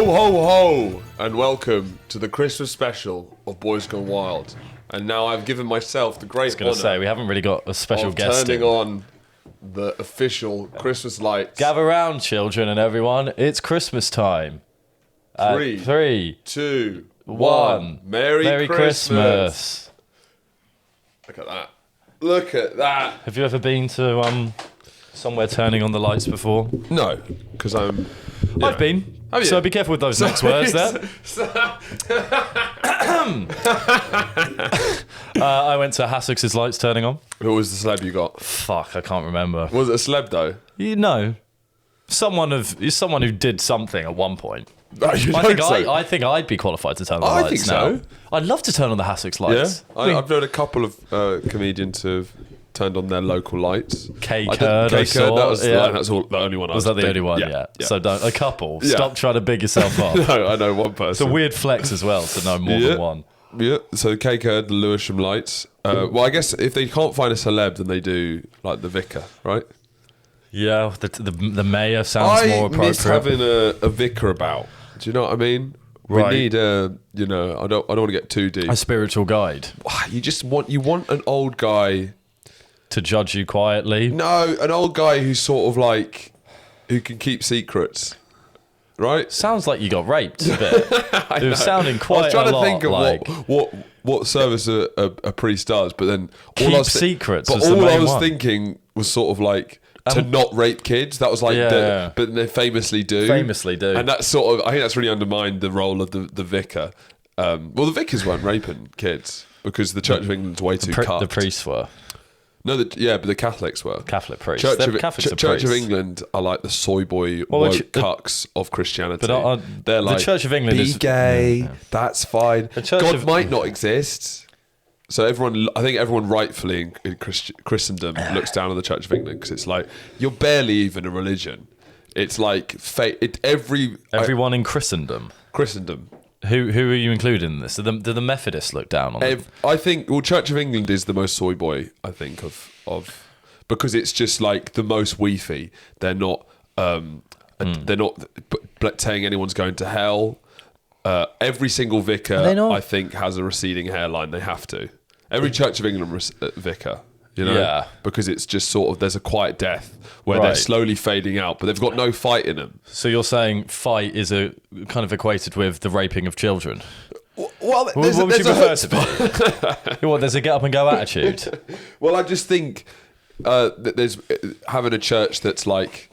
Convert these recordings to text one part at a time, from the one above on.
ho, ho, and welcome to the Christmas special of Boys Gone Wild. And now I've given myself the great honour say, we haven't really got a special of guest turning in. on the official Christmas lights. Gather round, children and everyone. It's Christmas time. Three, two, one. Merry Christmas. Look at that. Look at that. Have you ever been to somewhere turning on the lights before? No, because I'm... I've been. Have you? So be careful with those next words there. I went to Hassex's lights turning on. Who was the celeb you got? Fuck, I can't remember. Was it a celeb though? You know, someone who did something at one point. I think I'd be qualified to turn on the lights think now. so. I'd love to turn on the Hassex lights. Yeah, I've known a couple of comedians who've turned on their local lights. K-Curd, that was the only one. Was that the only one? Yeah. So don't a couple. Stop trying to big yourself up. No, I know one person. It's a weird flex as well to know more than one. Yeah. So K-Curd, the Lewisham lights. Well, I guess if they can't find a celeb, then they do like the vicar, right? Yeah, the mayor sounds more appropriate. I miss having a vicar about. Do you know what I mean? Right. We need I don't want to get too deep. A spiritual guide. You want an old guy to judge you quietly. No, an old guy who's sort of like who can keep secrets. Right? Sounds like you got raped a bit. It was sounding quite a lot. I was trying to think of like what service a priest does, but then secrets. But all I was thinking was sort of like to not rape kids. That was like, but they famously do. And that's sort of, I think that's really undermined the role of the vicar. Well, the vicars weren't raping kids because the Church of England's way too cut. The priests were. No, but the Catholics were. Catholic priests. Church of England are like the soy boy woke cucks of Christianity. But they're like, the Church of England is gay, that's fine. God might not exist. So I think everyone rightfully in Christendom looks down on the Church of England because it's like, you're barely even a religion. It's like everyone in Christendom. Who are you including in this? Do the Methodists look down on them? I think Church of England is the most soy boy, I think, of because it's just like the most weefy. They're not saying anyone's going to hell. Every single vicar, I think, has a receding hairline. They have to. Every Church of England vicar, because it's just sort of, there's a quiet death where they're slowly fading out, but they've got no fight in them. So you're saying fight is a kind of equated with the raping of children? Well, what would you prefer to be? There's a get up and go attitude. Well, I just think that there's having a church that's like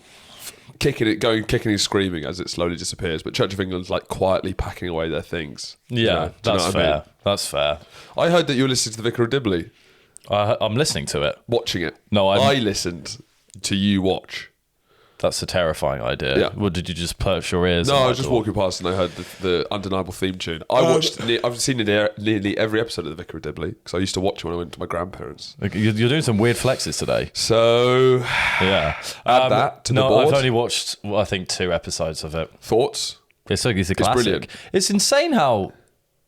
kicking and screaming as it slowly disappears, but Church of England's like quietly packing away their things. Yeah, that's fair. I mean? That's fair. I heard that you were listening to the Vicar of Dibley. I'm listening to it. Watching it. No, I listened to you watch. That's a terrifying idea. Yeah. Well, did you just perch your ears? No, I was just walking past and I heard the undeniable theme tune. I've seen nearly every episode of the Vicar of Dibley because I used to watch it when I went to my grandparents. You're doing some weird flexes today. So, yeah. Add that to the board. I've only watched, I think, 2 episodes of it. Thoughts? It's a classic. Brilliant. It's insane how...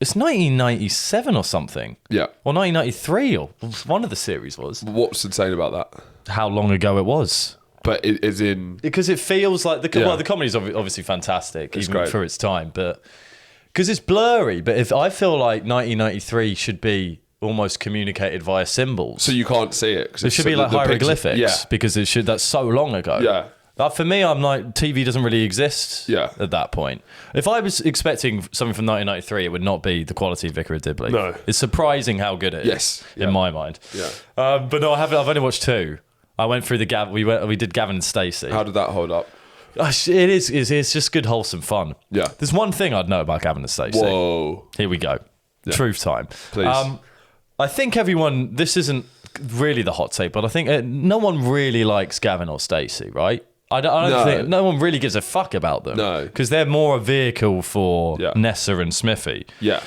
It's 1997 or something. Yeah. Or 1993, or one of the series was. What's insane about that? How long ago it was. But it is in... Because it feels like... the comedy is obviously fantastic, even great. for its time, but... Because it's blurry, but if I feel like 1993 should be almost communicated via symbols. So you can't see it. It should be like hieroglyphics, because that's so long ago. Yeah. For me, I'm like, TV doesn't really exist at that point. If I was expecting something from 1993, it would not be the quality of Vicar of Dibley. No. It's surprising how good it is, in my mind. Yeah. But no, I've only watched 2. I went through we did Gavin and Stacey. How did that hold up? It's just good, wholesome fun. Yeah. There's one thing I'd know about Gavin and Stacey. Whoa. Here we go. Yeah. Truth time. Please. I think everyone, this isn't really the hot take, but I think no one really likes Gavin or Stacey, right? I don't think no one really gives a fuck about them. No. Because they're more a vehicle for Nessa and Smithy. Yeah.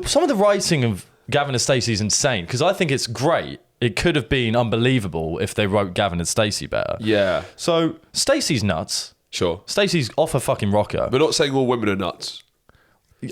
Some of the writing of Gavin and Stacey is insane because I think it's great. It could have been unbelievable if they wrote Gavin and Stacey better. Yeah. So Stacey's nuts. Sure. Stacey's off her fucking rocker. We're not saying all women are nuts.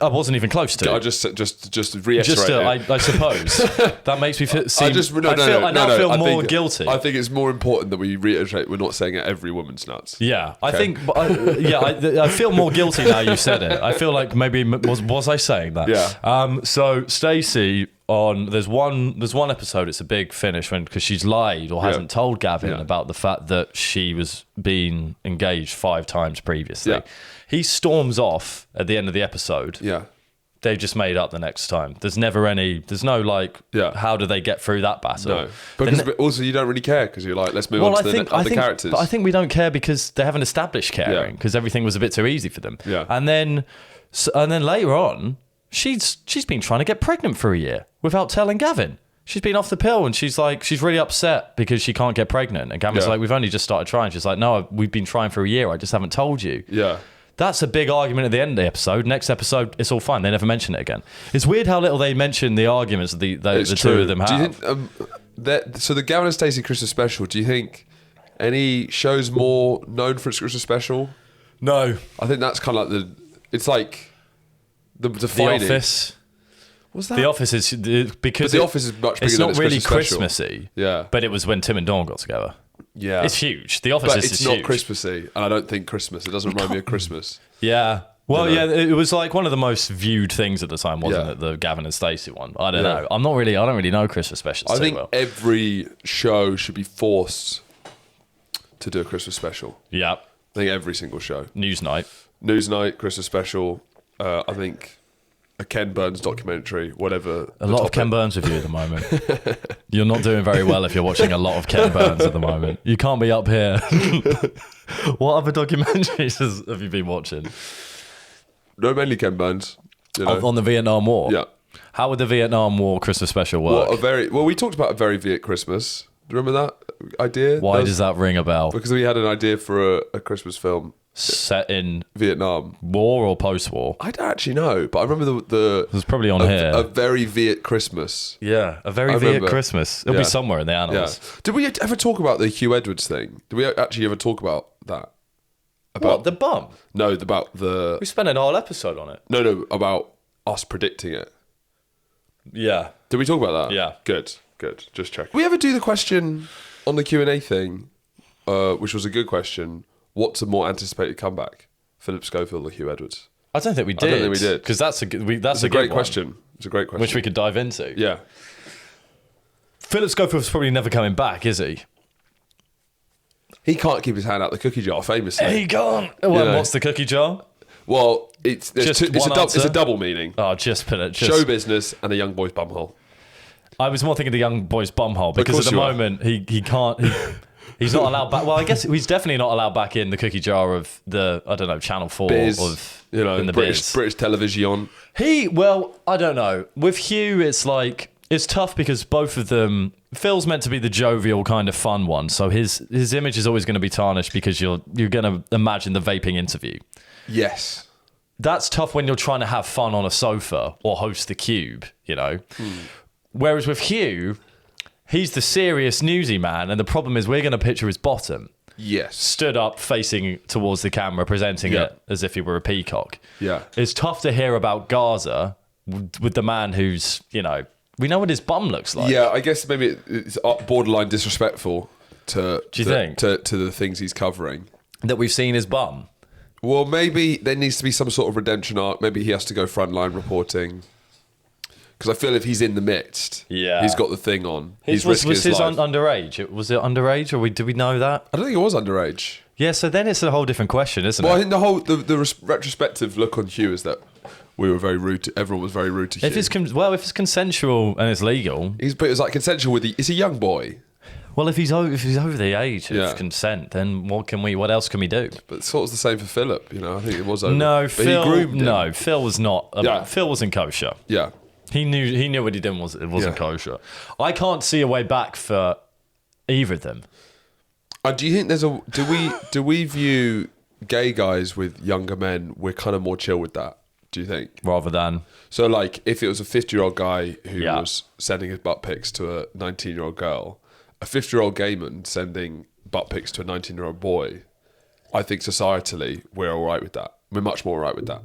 I wasn't even close to. I just reiterate. I suppose that makes me feel. I feel more guilty. I think it's more important that we reiterate we're not saying every woman's nuts. Yeah, I think. I feel more guilty now you said it. I feel like maybe was I saying that? Yeah. So Stacey there's one episode. It's a big finish because she's lied or hasn't told Gavin about the fact that she was being engaged 5 times previously. Yeah. He storms off at the end of the episode. Yeah. They just made up the next time. There's no like, how do they get through that battle? No. Because also you don't really care because you're like, let's move on to the other characters. But I think we don't care because they haven't established caring because everything was a bit too easy for them. Yeah. And then later on, she's been trying to get pregnant for a year without telling Gavin. She's been off the pill and she's really upset because she can't get pregnant. And Gavin's like, we've only just started trying. She's like, no, we've been trying for a year. I just haven't told you. Yeah. That's a big argument at the end of the episode. Next episode, it's all fine. They never mention it again. It's weird how little they mention the arguments that the two of them have. Do you think, so the Gavin and Stacey Christmas special, do you think any show's more known for its Christmas special? No. I think that's kind of like it's like the defining. The Office. What's that? The Office is because The Office is much bigger it's than not its really Christmas Christmassy. Yeah. But it was when Tim and Dawn got together. Yeah. It's huge. The Office is it's huge. not Christmassy, and I don't think Christmas. It doesn't remind me of Christmas. Yeah. Well, it was like one of the most viewed things at the time, wasn't it? The Gavin and Stacey one. I don't know. I don't really know Christmas specials. I think every show should be forced to do a Christmas special. Yeah. I think every single show. Newsnight, Christmas special. I think a Ken Burns documentary, whatever. A lot of Ken Burns with you at the moment. You're not doing very well if you're watching a lot of Ken Burns at the moment. You can't be up here. What other documentaries have you been watching? No, mainly Ken Burns. On the Vietnam War? Yeah. How would the Vietnam War Christmas special work? Well, we talked about a very Viet Christmas. Do you remember that idea? Why does that ring a bell? Because we had an idea for a Christmas film. Set in Vietnam. War or post-war? I don't actually know, but I remember the it was probably on here. A very Viet Christmas. Yeah, a very Viet Christmas. It'll be somewhere in the annals. Yeah. Did we ever talk about the Hugh Edwards thing? Did we actually ever talk about that? What, the bum? No, about the... We spent an whole episode on it. No, about us predicting it. Yeah. Did we talk about that? Yeah. Good. Just check. We ever do the question on the Q&A thing, which was a good question, what's a more anticipated comeback? Philip Schofield or Hugh Edwards? I don't think we did. Because that's a great question. It's a great question. Which we could dive into. Yeah. Philip Schofield's probably never coming back, is he? He can't keep his hand out the cookie jar, famously. He can't. Well, what's the cookie jar? Well, it's a double meaning. Oh, just put it. Show business and a young boy's bumhole. I was more thinking the young boy's bumhole because at the moment he can't. He's not allowed back. Well, I guess he's definitely not allowed back in the cookie jar of Channel 4 Biz, of in the British television. I don't know. With Hugh, it's like it's tough because both of them. Phil's meant to be the jovial kind of fun one, so his image is always going to be tarnished because you're going to imagine the vaping interview. Yes. That's tough when you're trying to have fun on a sofa or host the Cube, Whereas with Hugh, he's the serious newsy man, and the problem is we're going to picture his bottom. Yes. Stood up, facing towards the camera, presenting it as if he were a peacock. Yeah. It's tough to hear about Gaza with the man who's, we know what his bum looks like. Yeah, I guess maybe it's borderline disrespectful to the things he's covering. That we've seen his bum. Well, maybe there needs to be some sort of redemption arc. Maybe he has to go frontline reporting. Because I feel if he's in the midst, he's got the thing on. He's risking his life. Underage? Was it underage, or did we know that? I don't think it was underage. Yeah, so then it's a whole different question, isn't it? Well, I think the retrospective look on Hugh is that we were very rude to... Everyone was very rude to Hugh. If it's consensual and it's legal... But it's like consensual with... It's a young boy. Well, if he's over the age of consent, then what else can we do? But sort of the same for Philip, I think it was over. No, but Phil... he groomed him. No, Phil was not... Phil wasn't kosher. Yeah. He knew what he did wasn't kosher. I can't see a way back for either of them. Do you think there's a... Do we view gay guys with younger men, we're kind of more chill with that? Do you think? Rather than... So, like, if it was a 50-year-old guy who was sending his butt pics to a 19-year-old girl, a 50-year-old gay man sending butt pics to a 19-year-old boy, I think societally, we're all right with that. We're much more all right with that.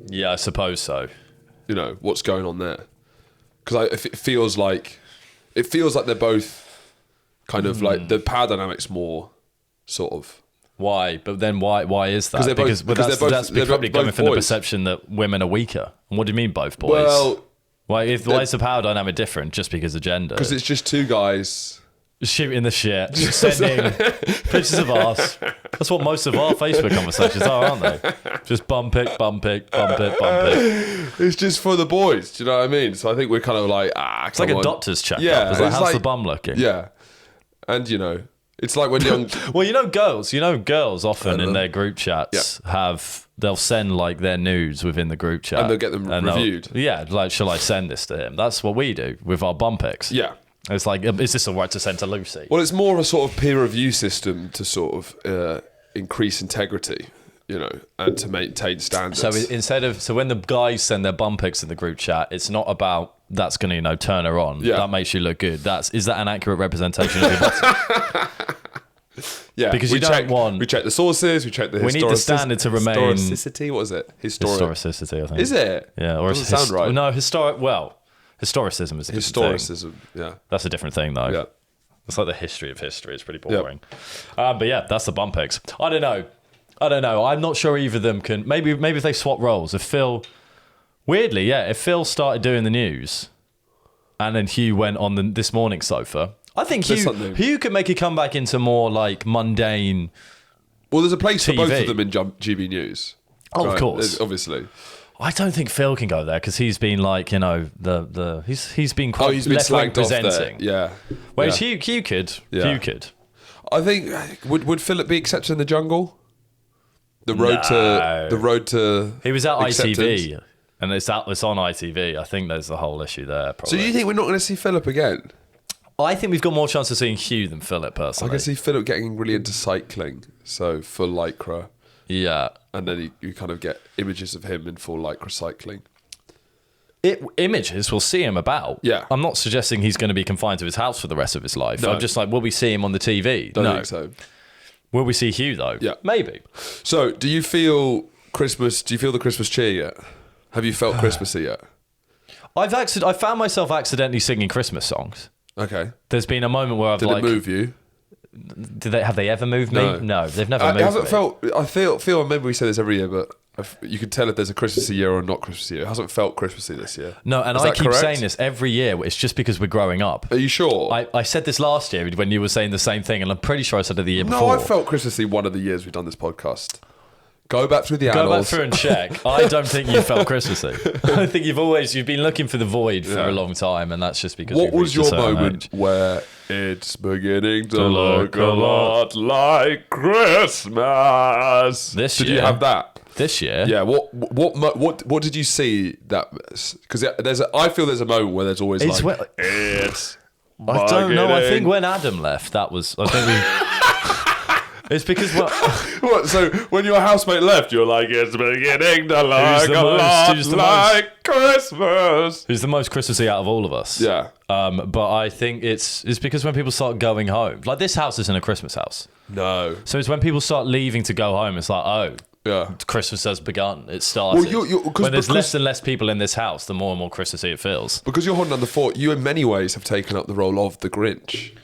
Yeah, I suppose so. You know, what's going on there? Because it feels like they're both kind of like the power dynamic's more sort of. Why? But then why is that? Because that's probably coming from the boys. perception that women are weaker. And what do you mean both boys? Well, why is the power dynamic different just because of gender? Because it's just two guys shooting the shit, sending pictures of us. That's what most of our Facebook conversations are, aren't they? Just bum pic, bum pic, bum pic, bum pic. It's just for the boys. Do you know what I mean? So I think we're kind of like, it's like a doctor's checkup. Yeah, it's like, how's the bum looking? Yeah, and it's like when young. Well, girls often in their group chats they'll send like their nudes within the group chat and they'll get them reviewed. Yeah, like, shall I send this to him? That's what we do with our bum pics. Yeah. It's like, is this all right to send to Lucy? Well, it's more of a sort of peer review system to sort of increase integrity, and to maintain standards. So when the guys send their bum pics in the group chat, it's not about that's going to turn her on. Yeah. That makes you look good. Is that an accurate representation of your body? Yeah, because we check the sources, we check the we need the standard to remain historicity. What is it? Historicity, I think. Is it? Yeah, or doesn't sound right. No, historicism is a historicism. Yeah, that's a different thing though. Yeah, it's like the history of history. It's pretty boring. Yep. But yeah, that's the bum pics. I don't know. I'm not sure either of them can. Maybe if they swap roles. If Phil started doing the news, and then Hugh went on the This Morning sofa. I think Hugh could make a comeback into more like mundane. Well, there's a place TV. for both of them in GB News. Oh, right? Of course, obviously. I don't think Phil can go there because he's been like he's been quite left-wing presenting. Yeah. Whereas Hugh could. Yeah. Hugh could. I think would Philip be accepted in the jungle? The road to he was at acceptance. ITV and it's on ITV. I think there's the whole issue there. Probably. So do you think we're not going to see Philip again? I think we've got more chance of seeing Hugh than Philip personally. I can see Philip getting really into cycling, so full lycra. Yeah. And then you kind of get images of him in full lycra cycling. Images, we'll see him about. Yeah. I'm not suggesting he's going to be confined to his house for the rest of his life. No. I'm just like, will we see him on the TV? Don't think so. Will we see Hugh though? Yeah. Maybe. So, do you feel the Christmas cheer yet? Have you felt Christmassy yet? I found myself accidentally singing Christmas songs. Okay. There's been a moment where Did it move you? Have they ever moved me? No, they've never moved me. I feel maybe we say this every year, but you can tell if there's a Christmassy year or not Christmassy year. It hasn't felt Christmassy this year. No, and I keep saying this every year. It's just because we're growing up. Are you sure? I said this last year when you were saying the same thing, and I'm pretty sure I said it the year before. No, I felt Christmassy one of the years we've done this podcast. Go back through the annals. Go back through and check. I don't think you felt Christmassy. I think you've been looking for the void for a long time, and that's just because. What was your moment where it's beginning to look a lot like Christmas? This year. Did you have that? This year? Yeah. What did you see that? Because I feel there's a moment where there's always it's. I don't know. I think when Adam left, that was. I think we. It's because what? So when your housemate left, you're like, it's beginning to look a lot like Christmas. Who's the most Christmassy out of all of us? Yeah. But I think it's because when people start going home, like this house isn't a Christmas house. No. So it's when people start leaving to go home. It's like, oh. Yeah. Christmas has begun. It started. Well, when there's less and less people in this house, the more and more Christmassy it feels. Because you're holding down the fort, you in many ways have taken up the role of the Grinch.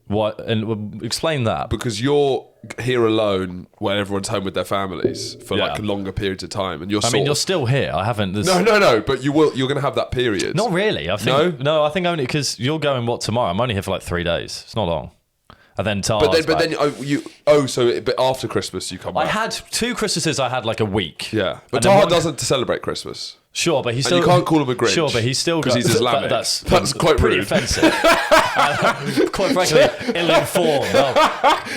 What? And explain that. Because you're here alone when everyone's home with their families for like longer periods of time, and you're still here. I haven't. No. But you're going to have that period. Not really. I think no. I think only because you're going tomorrow. I'm only here for like 3 days. It's not long. And then Tars. But after Christmas you come back. I had 2 Christmases. I had like a week. Yeah, but Taha doesn't celebrate Christmas. Sure, but he's still. And you can't call him a Grinch. Sure, but he's still because he's Islamic. That's quite pretty rude. offensive. Quite frankly, ill-informed.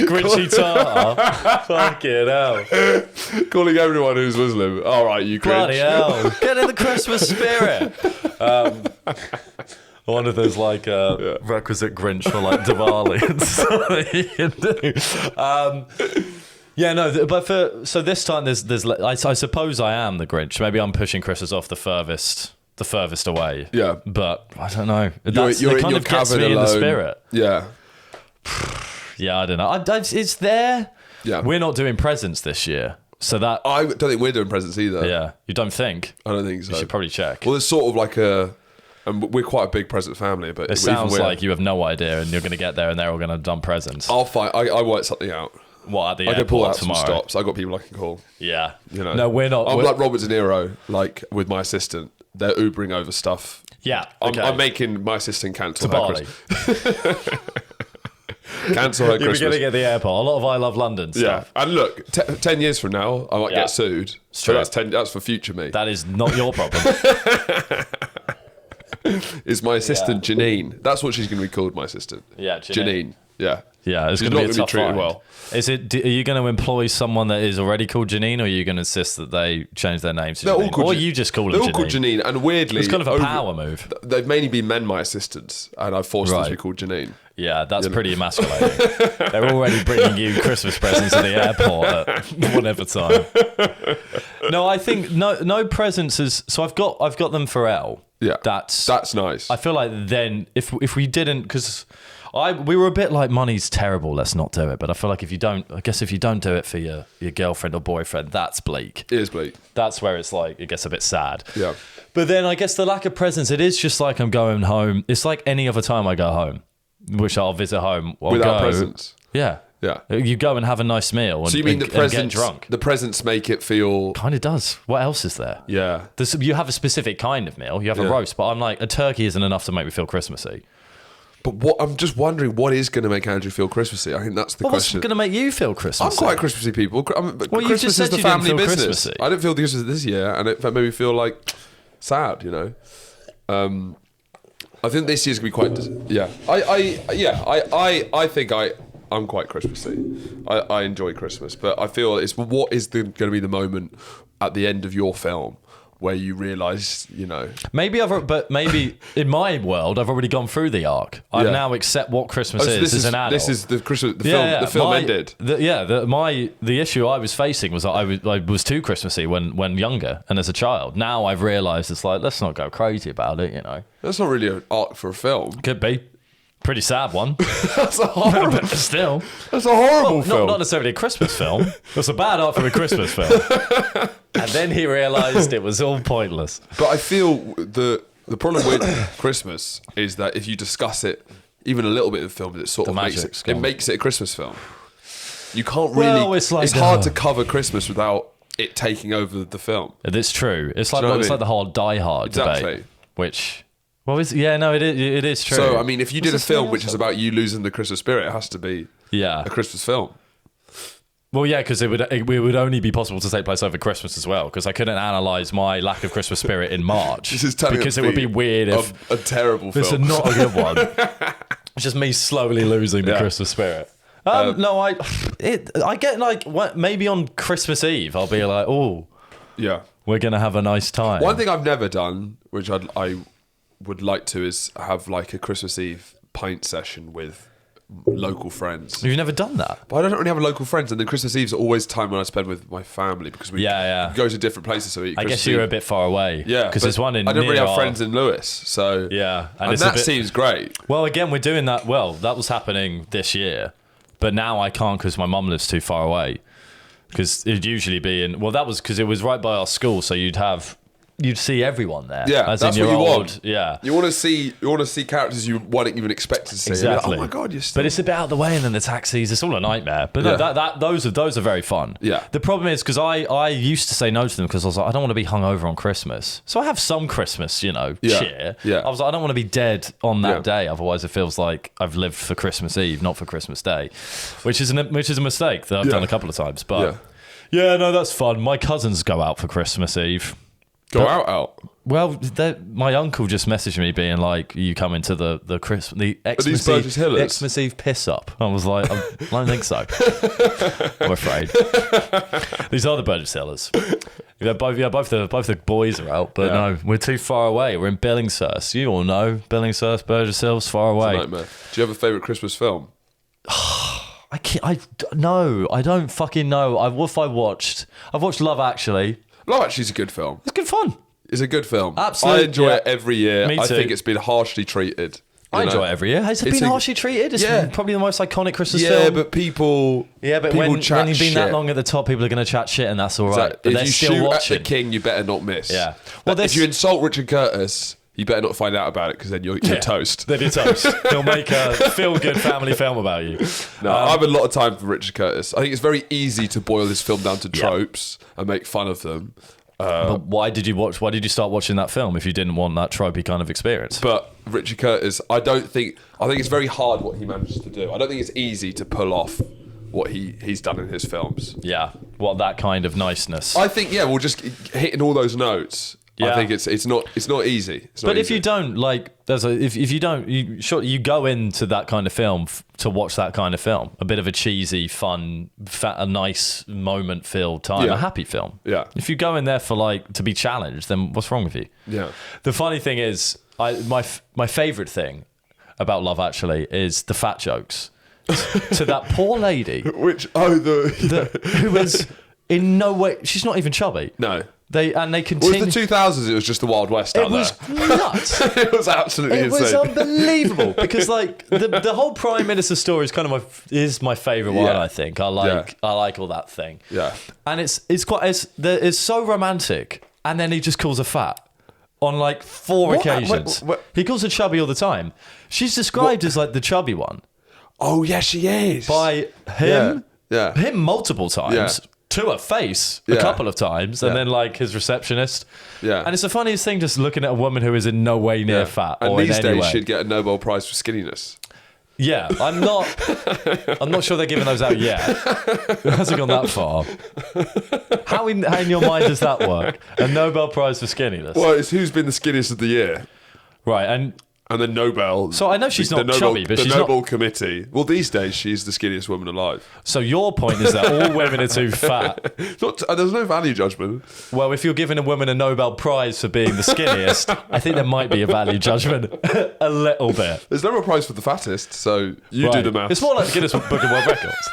Grinchy Taha. Fucking hell. Calling everyone who's Muslim. All right, you Grinch. Bloody hell. Get in the Christmas spirit. I wonder if there's like a requisite Grinch for like Diwali and stuff that you can do. Yeah, no, but so this time there's I suppose I am the Grinch. Maybe I'm pushing Christmas off the furthest away. Yeah, but I don't know. You're in your cabin alone. In the spirit. Yeah, yeah, I don't know. It's there. Yeah, we're not doing presents this year. So that I don't think we're doing presents either. Yeah, you don't think? I don't think so. You should probably check. Well, there's sort of like and we're quite a big present family, but it sounds like you have no idea, and you're going to get there, and they're all going to have done presents. I'll find. I work something out. What, at the I can pull out tomorrow? some stops. I got people I can call. Yeah, you know. No, we're not. I'm like Robert De Niro, like with my assistant. They're Ubering over stuff. Yeah, okay. I'm making my assistant cancel to her Bali. Cancel her Christmas. You're going to get the airport. A lot of I Love London stuff. Yeah, and look, 10 years from now, I might get sued. So that's for future me. That is not your problem. Is my assistant Janine? That's what she's going to be called. My assistant. Yeah, Janine. Yeah. Yeah, it's going to be a tough treated well. Are you going to employ someone that is already called Janine, or are you going to insist that they change their name to Janine? Or you just call them Janine? They're all called Janine, and weirdly... It's kind of a power move. They've mainly been men, my assistants, and I've forced them to be called Janine. Yeah, that's pretty emasculating. They're already bringing you Christmas presents at the airport at whatever time. No, I think no presents is... So I've got them for Elle. Yeah, that's nice. I feel like then, if we didn't... Because... we were a bit like, money's terrible, let's not do it. But I feel like if you don't do it for your girlfriend or boyfriend, that's bleak. It is bleak. That's where it's like, it gets a bit sad. Yeah. But then I guess the lack of presents, it is just like I'm going home. It's like any other time I go home, which I'll visit home. Without presents. Yeah. Yeah. You go and have a nice meal and, so you mean the presents, and get drunk. The presents make it feel... Kind of does. What else is there? Yeah. You have a specific kind of meal. You have a roast, but I'm like, a turkey isn't enough to make me feel Christmassy. But I'm just wondering what is going to make Andrew feel Christmassy. I think that's the question. What's going to make you feel Christmassy? I'm quite Christmassy people. Well, Christmas just said is the you family didn't feel business. Christmassy. I didn't feel Christmas this year, and it made me feel like sad. You know, I think this year's going to be quite. I think I'm quite Christmassy. I enjoy Christmas, but I feel it's what is going to be the moment at the end of your film where you realise, you know... Maybe in my world, I've already gone through the arc. I now accept what Christmas is as an adult. This is the Christmas. The film ended. The issue I was facing was that I was too Christmassy when younger and as a child. Now I've realised it's like, let's not go crazy about it, you know. That's not really an arc for a film. Could be. Pretty sad one. That's a horrible... But still. That's a horrible film. Not necessarily a Christmas film. It's a bad art for a Christmas film. And then he realised it was all pointless. But I feel the problem with Christmas is that if you discuss it even a little bit in film, it makes it a Christmas film. You can't really... Well, it's hard to cover Christmas without it taking over the film. It's true. It's like the whole Die Hard debate. Which... Well, it is true. So, I mean, if you did a film which is about you losing the Christmas spirit, it has to be a Christmas film. Well, yeah, because it would only be possible to take place over Christmas as well, because I couldn't analyse my lack of Christmas spirit in March. Because it would be weird if... A terrible film. This is not a good one. It's just me slowly losing the Christmas spirit. I get like, maybe on Christmas Eve, I'll be like, oh, yeah, we're going to have a nice time. One thing I've never done, which I would like to, is have like a Christmas Eve pint session with local friends. You've never done that? But I don't really have local friends, and then Christmas Eve's always time when I spend with my family, because we go to different places. So I guess you're a bit far away. Yeah, because there's one in. I don't really have friends in Lewes, so yeah, and that seems great. Well, again, we're doing that. Well, that was happening this year, but now I can't because my mum lives too far away. Because it'd usually be in. Well, that was because it was right by our school, so you'd see everyone there. Yeah, that's what you want. Yeah, you want to see characters you wouldn't even expect to see. Exactly. Like, oh my god, you're still... But it's a bit out of the way, and then the taxis. It's all a nightmare. But no, those are very fun. Yeah. The problem is because I used to say no to them because I was like, I don't want to be hungover on Christmas. So I have some Christmas, cheer. Yeah. I was like, I don't want to be dead on that day. Otherwise, it feels like I've lived for Christmas Eve, not for Christmas Day, which is a mistake that I've done a couple of times. But yeah, no, that's fun. My cousins go out for Christmas Eve. Go out. Well, my uncle just messaged me being like, "You coming to the Xmas Eve piss up?" I was like, "I don't think so." I'm afraid these are the Burgess Hillers. Both the boys are out, but no, we're too far away. We're in Billingshurst. You all know Billingshurst, Burgess Hills, far away. It's a nightmare. Do you have a favourite Christmas film? I don't fucking know. I've watched Love Actually. Love Actually is a good film. It's good fun. It's a good film. Absolutely. I enjoy it every year. Me too. I think it's been harshly treated. I enjoy it every year. Has it been harshly treated? It's probably the most iconic Christmas film. Yeah, but people. Yeah, but when you've been shit. that long at the top, people are going to chat shit, and that's all right. But if you shoot watching. At the king, you better not miss. Yeah. Well, if you insult Richard Curtis, you better not find out about it, because then you're toast. Then you're toast. He'll make a feel-good family film about you. No, I have a lot of time for Richard Curtis. I think it's very easy to boil this film down to tropes and make fun of them. But why did you start watching that film if you didn't want that tropey kind of experience? But Richard Curtis, I think it's very hard what he manages to do. I don't think it's easy to pull off what he's done in his films. Yeah, that kind of niceness. I think we're just hitting all those notes. Yeah. I think it's not easy. If you don't you go into that kind of film to watch that kind of film, a bit of a cheesy, fun, a nice moment filled time, a happy film. Yeah. If you go in there for to be challenged, then what's wrong with you? Yeah. The funny thing is, my favorite thing about Love Actually is the fat jokes to that poor lady, who is in no way, she's not even chubby. No. They continue. It was the 2000s. It was just the Wild West out there. It was nuts. It was absolutely insane. It was unbelievable because the whole Prime Minister story is kind of my favourite one. I think I like all that thing. Yeah, and it's so romantic. And then he just calls her fat on 4 occasions. He calls her chubby all the time. She's described as the chubby one. Oh yeah, she is by him. Yeah, him multiple times. Yeah. To her face a couple of times, and then his receptionist. Yeah, and it's the funniest thing just looking at a woman who is in no way near fat. And or these in any days way. she'd get a Nobel Prize for skinniness. Yeah, I'm not sure they're giving those out yet. It hasn't gone that far. How in your mind does that work? A Nobel Prize for skinniness? Well, it's who's been the skinniest of the year, right? And the Nobel. So I know she's not chubby, but she's the Nobel Committee. Well, these days she's the skinniest woman alive. So your point is that all women are too fat. There's no value judgment. Well, if you're giving a woman a Nobel Prize for being the skinniest, I think there might be a value judgment a little bit. There's no Prize for the fattest, so you do the maths. It's more like the Guinness Book of World Records.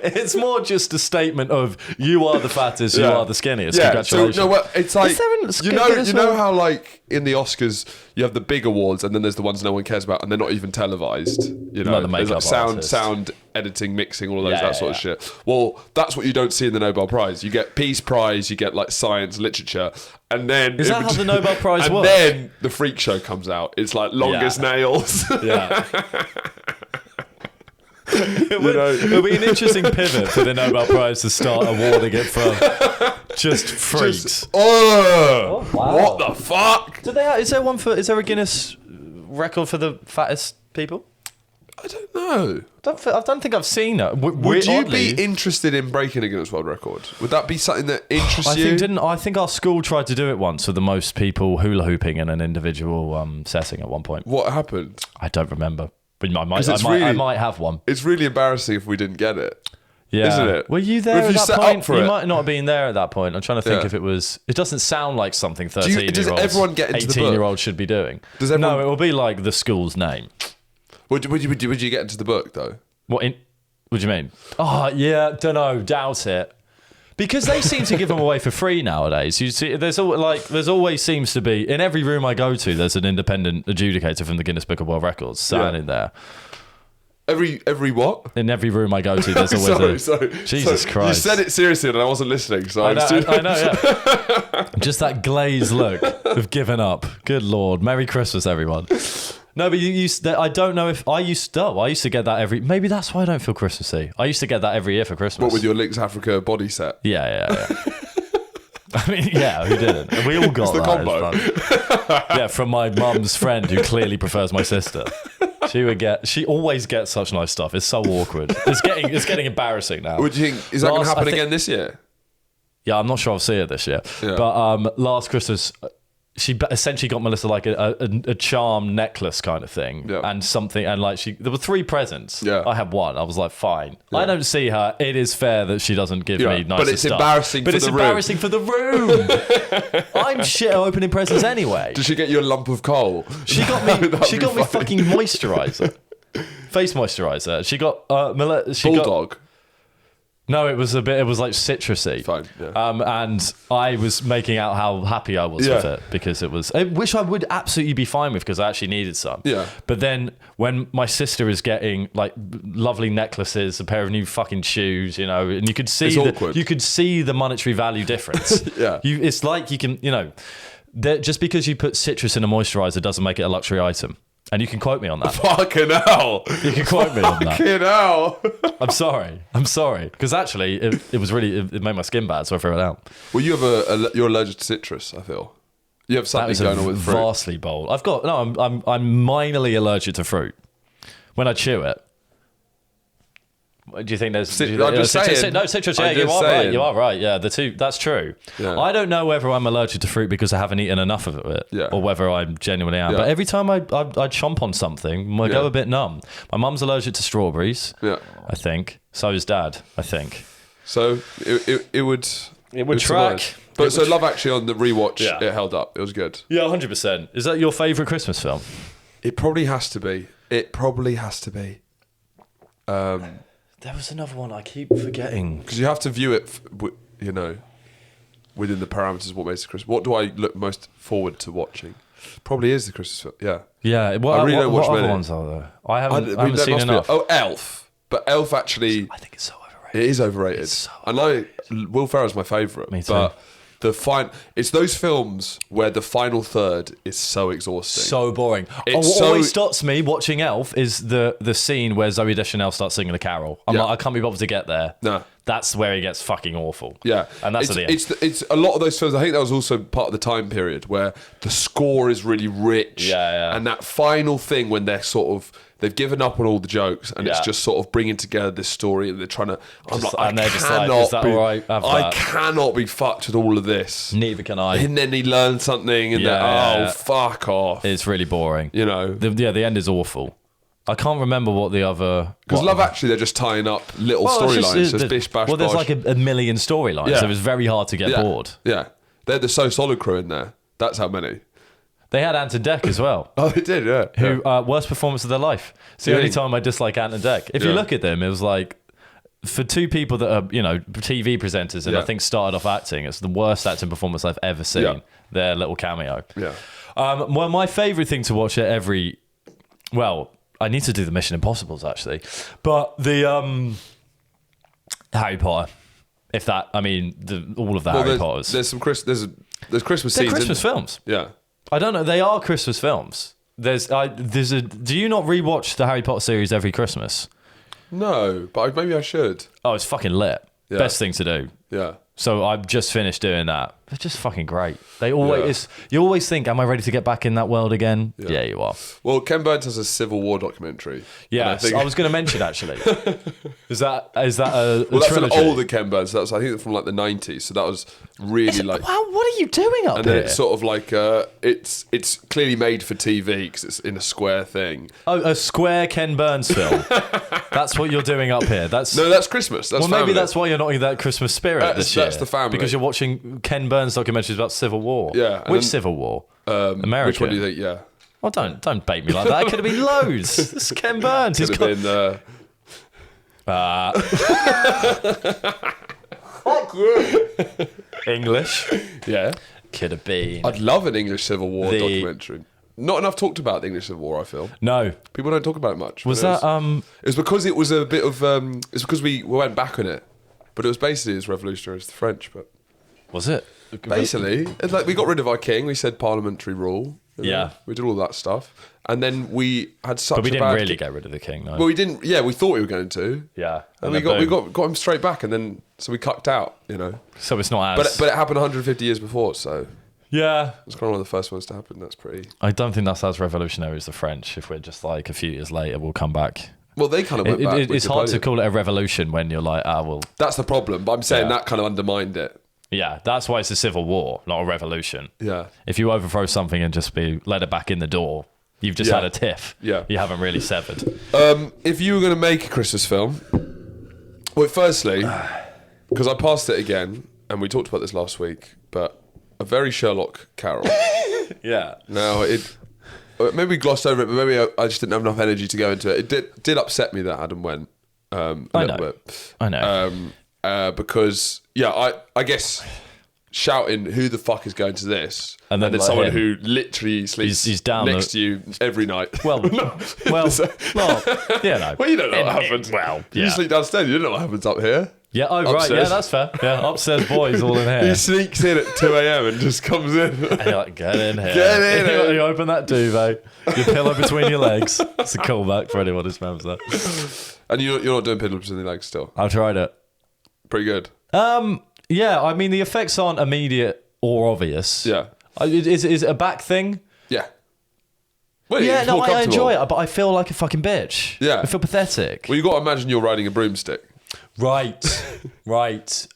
It's more just a statement of you are the fattest, you are the skinniest. Yeah. Congratulations. So, it's like you know how in the Oscars you have the big awards and then there's the ones no one cares about and they're not even televised. You know, there's sound editing, mixing, all of those sort of shit. Well, that's what you don't see in the Nobel Prize. You get Peace Prize, you get science, literature, and then is that how the Nobel Prize works? And then the freak show comes out. It's longest nails. Yeah. It'll be an interesting pivot for the Nobel Prize to start awarding it for just freaks. Wow. What the fuck? Is there a Guinness record for the fattest people? I don't know. I don't think I've seen it. Would you be interested in breaking a Guinness World Record? Would that be something that interests you? I think our school tried to do it once with the most people hula hooping in an individual setting at one point. What happened? I don't remember. But I might have one. It's really embarrassing if we didn't get it. Yeah. Isn't it? Were you there at that point? You might not have been there at that point. I'm trying to think if it was... It doesn't sound like something 13-year-olds, does everyone get into the book? 18-year-olds should be doing. No, it will be like the school's name. Would you get into the book, though? What do you mean? Oh, yeah, don't know. Doubt it. Because they seem to give them away for free nowadays. You see, there's always seems to be... In every room I go to, there's an independent adjudicator from the Guinness Book of World Records standing there. Every what? In every room I go to, there's always Jesus Christ. You said it seriously and I wasn't listening. So I know, yeah. Just that glazed look of giving up. Good Lord. Merry Christmas, everyone. No, but I don't know if I used to get that maybe that's why I don't feel Christmassy. I used to get that every year for Christmas. What, with your Lynx Africa body set? Yeah. I mean, yeah, who didn't? We all got the combo. Yeah, from my mum's friend who clearly prefers my sister. She always gets such nice stuff. It's so awkward. It's getting embarrassing now. Would you think, is that going to happen again this year? Yeah, I'm not sure I'll see her this year. Yeah. But last Christmas, she essentially got Melissa like a charm necklace kind of thing, and something, and there were 3 presents. Yeah. I had 1. I was like, fine. Yeah. I don't see her. It is fair that she doesn't give me nicer stuff. But it's embarrassing. But it's embarrassing for the room. I'm shit at opening presents anyway. Did she get you a lump of coal? She got me. She got me fucking moisturizer, face moisturizer. She got Bulldog. No, it was like citrusy. Fine, yeah. And I was making out how happy I was with it because which I would absolutely be fine with because I actually needed some. Yeah. But then when my sister is getting like lovely necklaces, a pair of new fucking shoes, and you could see the monetary value difference. Yeah. It's like you can, just because you put citrus in a moisturizer doesn't make it a luxury item. And you can quote me on that. Fucking hell. You can quote me on that. Fucking hell. I'm sorry. Because actually, it was really, it made my skin bad, so I threw it out. Well, you're allergic to citrus, I feel. You have something going on with fruit. Vastly bold. I'm minorly allergic to fruit. When I chew it. Do you think there's... I'm just saying. No, citrus, yeah, you are right. Yeah, the two, that's true. Yeah. I don't know whether I'm allergic to fruit because I haven't eaten enough of it or whether I genuinely am. Yeah. But every time I chomp on something, I go a bit numb. My mum's allergic to strawberries, I think. So is Dad, I think. So it would track. But so Love Actually on the rewatch, it held up. It was good. Yeah, 100%. Is that your favourite Christmas film? It probably has to be. There was another one I keep forgetting. Because you have to view it, within the parameters of what makes it Christmas. What do I look most forward to watching? Probably is the Christmas film, yeah. Yeah, I really don't watch what many. Other ones are there? I haven't seen enough. Elf. But Elf actually... I think it's so overrated. It is overrated. Will Ferrell's my favourite. Me too. But it's those films where the final third is so exhausting. So boring. What always stops me watching Elf is the scene where Zooey Deschanel starts singing a carol. I'm like, I can't be bothered to get there. No. That's where he gets fucking awful. Yeah. And that's at the end. It's a lot of those films. I think that was also part of the time period where the score is really rich. Yeah. And that final thing when they're they've given up on all the jokes and it's just sort of bringing together this story and they're trying to... I cannot be fucked with all of this. Neither can I. And then he learns something and fuck off. It's really boring. The end is awful. I can't remember what the other... Because Love Actually, they're just tying up little storylines. Just bish, bash, there's bosh. like a million storylines, so it's very hard to get bored. Yeah. They're the So Solid crew in there. That's how many. They had Ant and Dec as well. Oh, they did, yeah. Who worst performance of their life. It's the only time I dislike Ant and Dec. If you look at them, it was like... For two people that are, TV presenters and I think started off acting, it's the worst acting performance I've ever seen. Yeah. Their little cameo. Yeah. Well, my favourite thing to watch at every... Well... I need to do the Mission Impossibles actually, but the Harry Potter. If that, all of the Harry Potters. There's some there's Christmas They're scenes. Christmas films. Yeah, I don't know. They are Christmas films. Do you not rewatch the Harry Potter series every Christmas? No, but maybe I should. Oh, it's fucking lit. Yeah. Best thing to do. Yeah. So I've just finished doing that. They're just fucking great. They always, you always think, am I ready to get back in that world again? Yeah, you are. Well, Ken Burns has a Civil War documentary. Yeah, I was going to mention actually. Is that a that's trilogy? An older Ken Burns. That's I think from like the 90s. So that was really like. Wow, what are you doing up here? And then it's sort of like it's clearly made for TV because it's in a square thing. Oh, a square Ken Burns film. That's what you're doing up here. That's Christmas. That's maybe that's why you're not in that Christmas spirit this year. That's the family because you're watching Ken Burns documentaries about Civil War. Yeah, which Civil War? America. Which one do you think? Yeah. Well, don't bait me like that. It could have been loads. It's Ken Burns. Could have been. Fuck you. English. Yeah. Could have been. I'd love an English Civil War documentary. Not enough talked about the English Civil War, I feel. No. People don't talk about it much. Was that... It was because it was a bit of... it's because we went back on it. But it was basically as revolutionary as the French, but... Was it? Basically. It's like we got rid of our king. We said parliamentary rule. Yeah. We did all that stuff. And then we had such a But we didn't really get rid of the king, no. Well, we didn't... Yeah, we thought we were going to. Yeah. And we got him straight back. And then... So we cucked out, So it's not as... But it happened 150 years before, so... Yeah. It's kind of one of the first ones to happen. That's pretty... I don't think that's as revolutionary as the French. If we're just like a few years later, we'll come back... Well, they kind of went back. It's hard to call it a revolution when you're like, well... That's the problem, but I'm saying that kind of undermined it. Yeah, that's why it's a civil war, not a revolution. Yeah. If you overthrow something and just let it back in the door, you've just had a tiff. Yeah. You haven't really severed. If you were going to make a Christmas film... Well, firstly, because I passed it again, and we talked about this last week, but a very Sherlock Carol. Yeah. Now, maybe we glossed over it, but maybe I just didn't have enough energy to go into it. It did upset me that Adam went a little bit. I know. because I guess shouting who the fuck is going to this, and then like someone him. who literally sleeps He's down next to you every night. Well, no. Well, yeah, no. Well, you don't know what happens. You sleep downstairs. You don't know what happens up here. Yeah, upstairs. Right, yeah, that's fair. Yeah, upstairs boys all in here. He sneaks in at 2 a.m. and just comes in. And you're like, get in here. Get in here. You open that duvet, your pillow between your legs. It's a callback for anyone who remembers that. And you're not doing pillows between your legs still? I've tried it. Pretty good. Yeah, I mean, the effects aren't immediate or obvious. Yeah. Is it a back thing? Yeah. Well, yeah, no, I enjoy it, but I feel like a fucking bitch. Yeah. I feel pathetic. Well, you got to imagine you're riding a broomstick. Right.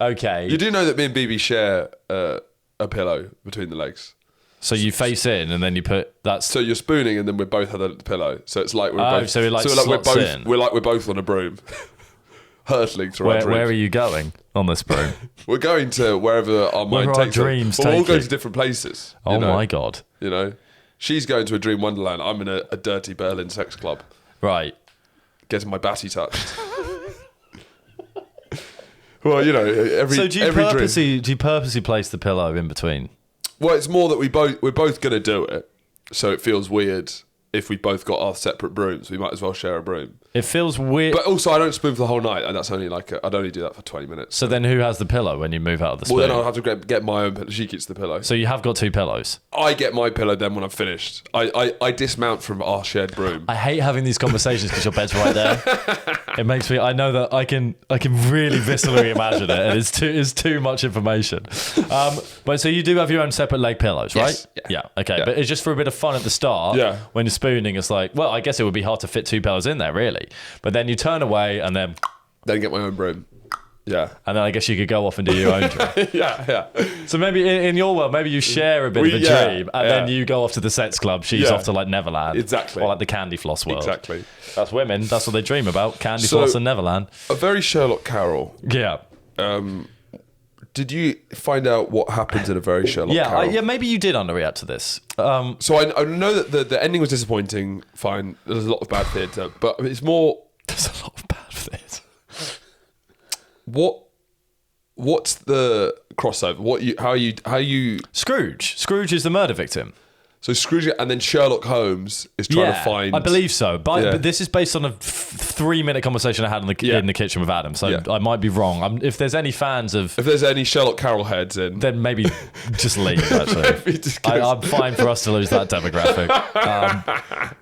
Okay. You do know that me and BB share a pillow between the legs. So you face in and then you put that. So you're spooning and then we both have the pillow. So it's like we're both. So we're both. in. We're both on a broom, hurtling through our dreams. Where are you going on this broom? We're going to wherever our mind takes dreams. We're all going to different places. Oh my god! You know, she's going to a dream wonderland. I'm in a dirty Berlin sex club. Right. Getting my batty touched. Well, you know, So do you purposely place the pillow in between? Well, it's more that we're both going to do it, so it feels weird if we both got our separate brooms. We might as well share a broom. It feels weird. But also, I don't spoon for the whole night, and that's only I'd only do that for 20 minutes. So then who has the pillow when you move out of the spoon? Well, then I'll have to get my own pillow. She gets the pillow. So you have got two pillows? I get my pillow then when I'm finished. I dismount from our shared broom. I hate having these conversations because your bed's right there. It makes me. I know that I can really viscerally imagine it, and it's too much information. But so you do have your own separate leg pillows, right? Yes. Yeah. Okay. Yeah. But it's just for a bit of fun at the start. Yeah. When you're spooning, it's like, well, I guess it would be hard to fit two pillows in there, really. But then you turn away and then get my own broom. Yeah. And then I guess you could go off and do your own dream. Yeah. So maybe in your world, maybe you share a bit of a dream and then you go off to the sex club. She's off to like Neverland. Exactly. Or like the Candy Floss world. Exactly. That's women. That's what they dream about. Candy Floss and Neverland. A very Sherlock Carroll. Yeah. Did you find out what happens in a very Sherlock Carroll? Yeah, maybe you did underreact to this. So I know that the ending was disappointing. Fine. There's a lot of bad theatre. But it's more... There's a lot of bad theatre. What's the crossover? How you Scrooge is the murder victim. So Scrooge and then Sherlock Holmes is trying to find. I believe so, but this is based on a 3-minute conversation I had in the kitchen with Adam. So I might be wrong. If there's any fans of, if there's any Sherlock Carroll heads in, then maybe just leave. Actually, I'm fine for us to lose that demographic.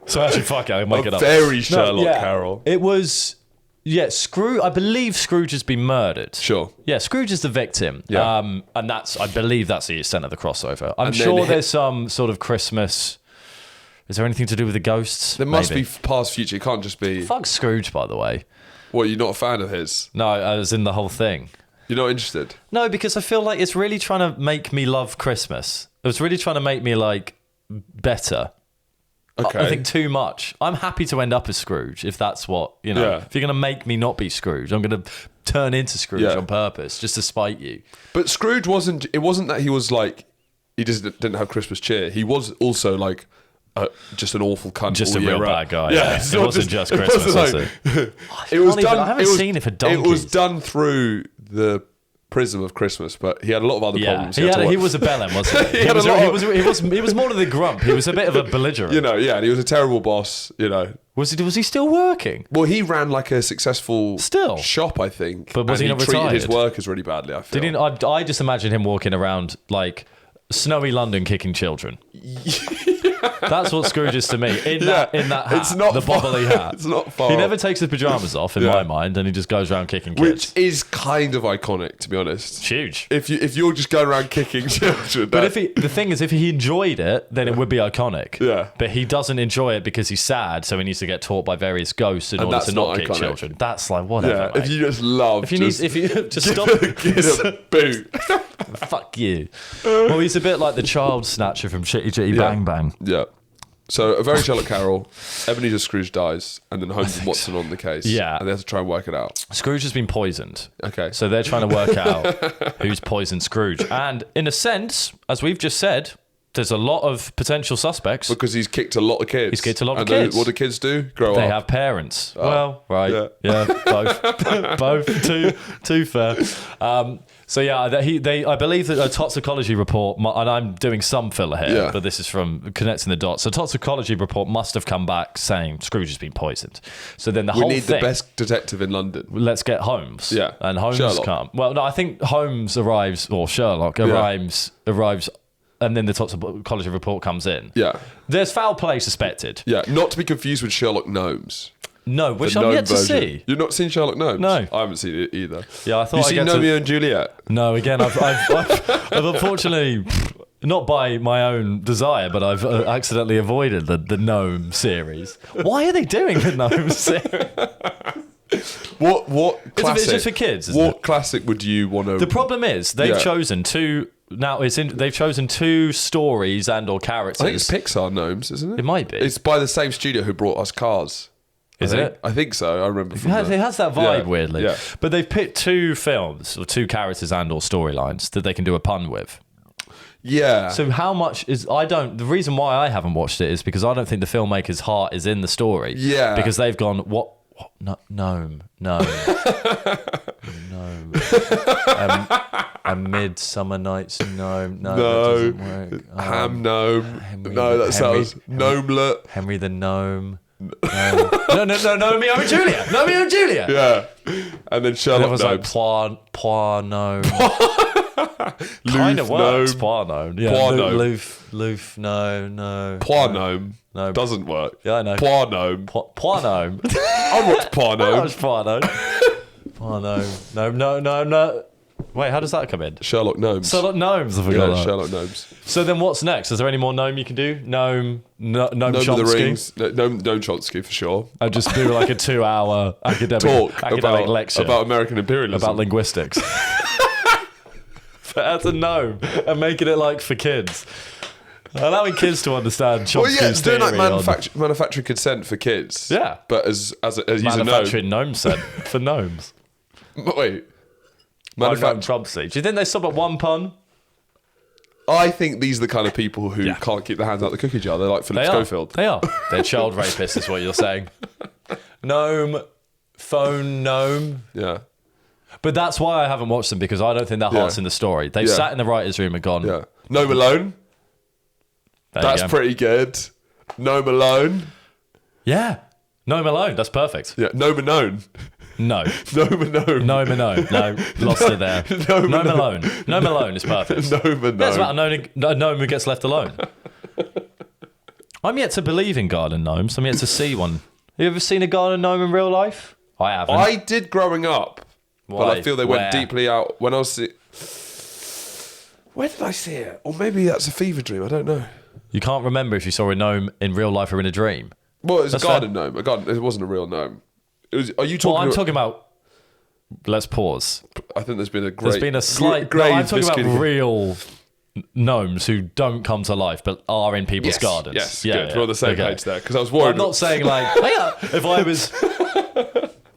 So actually, fuck it, I'll make it up. Very Sherlock Carroll. It was. Yeah, Scrooge. I believe Scrooge has been murdered. Sure. Yeah, Scrooge is the victim. Yeah. And I believe that's the extent of the crossover. I'm sure there's some sort of Christmas. Is there anything to do with the ghosts? There must be past, future. It can't just be. Fuck Scrooge, by the way. What, you're not a fan of his? No, as in the whole thing. You're not interested? No, because I feel like it's really trying to make me love Christmas. It's really trying to make me like better. Okay. I think too much. I'm happy to end up as Scrooge if that's what, you know. Yeah. If you're going to make me not be Scrooge, I'm going to turn into Scrooge on purpose just to spite you. But Scrooge wasn't that he was like, he just didn't have Christmas cheer. He was also like just an awful cunt. Just a real bad guy. Yeah. It wasn't just Christmas, was it? It was done. I haven't seen it for donkeys. It was done through the prism of Christmas, but he had a lot of other problems. He was a bellend, wasn't he? He was more of the grump. He was a bit of a belligerent. You know, and he was a terrible boss, you know. Was he still working? Well, he ran like a successful shop, I think. But was he not retired? Treated his workers really badly, I feel. I just imagine him walking around like snowy London kicking children. That's what Scrooge is to me. In that hat, it's not the bobbly hat. It's not far. He never takes his pajamas off, in my mind, and he just goes around kicking kids. Which is kind of iconic, to be honest. It's huge. If you're just going around kicking children, but the thing is, if he enjoyed it, then it would be iconic. Yeah. But he doesn't enjoy it because he's sad, so he needs to get taught by various ghosts in order to not kick children. That's like whatever. Yeah. If you just love, if you just stop, get a boot. Fuck you. Well, he's a bit like the child snatcher from Chitty Chitty Bang Bang. Yeah. So a very Sherlock Carroll, Ebenezer Scrooge dies, and then Holmes and Watson on the case. Yeah. And they have to try and work it out. Scrooge has been poisoned. Okay. So they're trying to work out who's poisoned Scrooge. And in a sense, as we've just said, there's a lot of potential suspects. Because he's kicked a lot of kids. He's kicked a lot of and kids. What do kids do? Grow up. They have parents. Well, right. Yeah, both. Both. Too fair. So yeah, I believe that a toxicology report, and I'm doing some filler here, but this is from connecting the dots. So toxicology report must have come back saying Scrooge has been poisoned. So then we need the best detective in London. Let's get Holmes. Yeah. And Holmes Sherlock. Well, no, I think Holmes arrives, or Sherlock arrives, and then the toxicology report comes in. Yeah. There's foul play suspected. Yeah, not to be confused with Sherlock Gnomes. No, which I'm yet to see. You've not seen Sherlock Gnomes? No. I haven't seen it either. Yeah, I thought You've seen Romeo and Juliet? No, again, I've unfortunately, not by my own desire, but I've accidentally avoided the Gnome series. Why are they doing the Gnome series? What classic? It's just for kids, isn't What classic would you want to... The problem is, they've chosen two... Now, they've chosen two stories and/or characters. I think it's Pixar Gnomes, isn't it? It might be. It's by the same studio who brought us Cars. Is it? I think so. I remember from It has that vibe, weirdly. Yeah. But they've picked two films, or two characters and/or storylines that they can do a pun with. Yeah. So how much is... The reason why I haven't watched it is because I don't think the filmmaker's heart is in the story. Yeah. Because they've gone, what no, gnome. A Midsummer Night's Gnome. No, that doesn't work. Ham Gnome. That sounds... Gnomelet. Henry the Gnome. No, Romeo and Juliet. Romeo and Juliet. Yeah. And then Sherlock was Gnomes. like Poir Gnome. Kind of works. Poir Gnome. Yeah. Poir Gnome. Loof. No. Poir Gnome. No. Doesn't work. Yeah, I know. Poir Gnome. Poir Gnome. I'd watch Poir Gnome. I watched Poir Gnome. Poir Gnome. No. Wait, how does that come in? Sherlock Gnomes. Sherlock Gnomes, I forgot that. Sherlock Gnomes. So then what's next? Is there any more gnome you can do? Gnome Gnome of the Rings. Gnome Chomsky for sure. I'd just do like a 2-hour academic lecture about American imperialism. About linguistics. But as a gnome and making it like for kids. Allowing kids to understand Chomsky's doing theory like manufacturing consent for kids. Yeah. But as manufacturing gnome consent for gnomes. Wait. Chomsky. Do you think they stop at one pun? I think these are the kind of people who can't keep their hands out the cookie jar. They're like Philip Schofield. They are. They're child rapists, is what you're saying. Phone gnome. Yeah. But that's why I haven't watched them, because I don't think their heart's in the story. They've sat in the writer's room and gone... Yeah. Gnome Alone. That's pretty good. Gnome Alone. Yeah. Gnome Alone. That's perfect. Yeah. Gnome Alone. No. Gnome Alone. No, lost it there. Gnome Alone. Gnome Alone is perfect. Gnome Alone. That's about a gnome who gets left alone. I'm yet to believe in garden gnomes. I'm yet to see one. You ever seen a garden gnome in real life? I haven't. I did growing up. Why? But I feel they went deeply out when I was... Where did I see it? Or maybe that's a fever dream. I don't know. You can't remember if you saw a gnome in real life or in a dream. Well, it was a garden gnome. It wasn't a real gnome. Are you talking? Well, I'm talking about. Let's pause. I think there's been a slight. No, I'm talking about real gnomes who don't come to life but are in people's gardens. Yes, good. We're on the same page there, because I was worried. I'm not saying like if I was.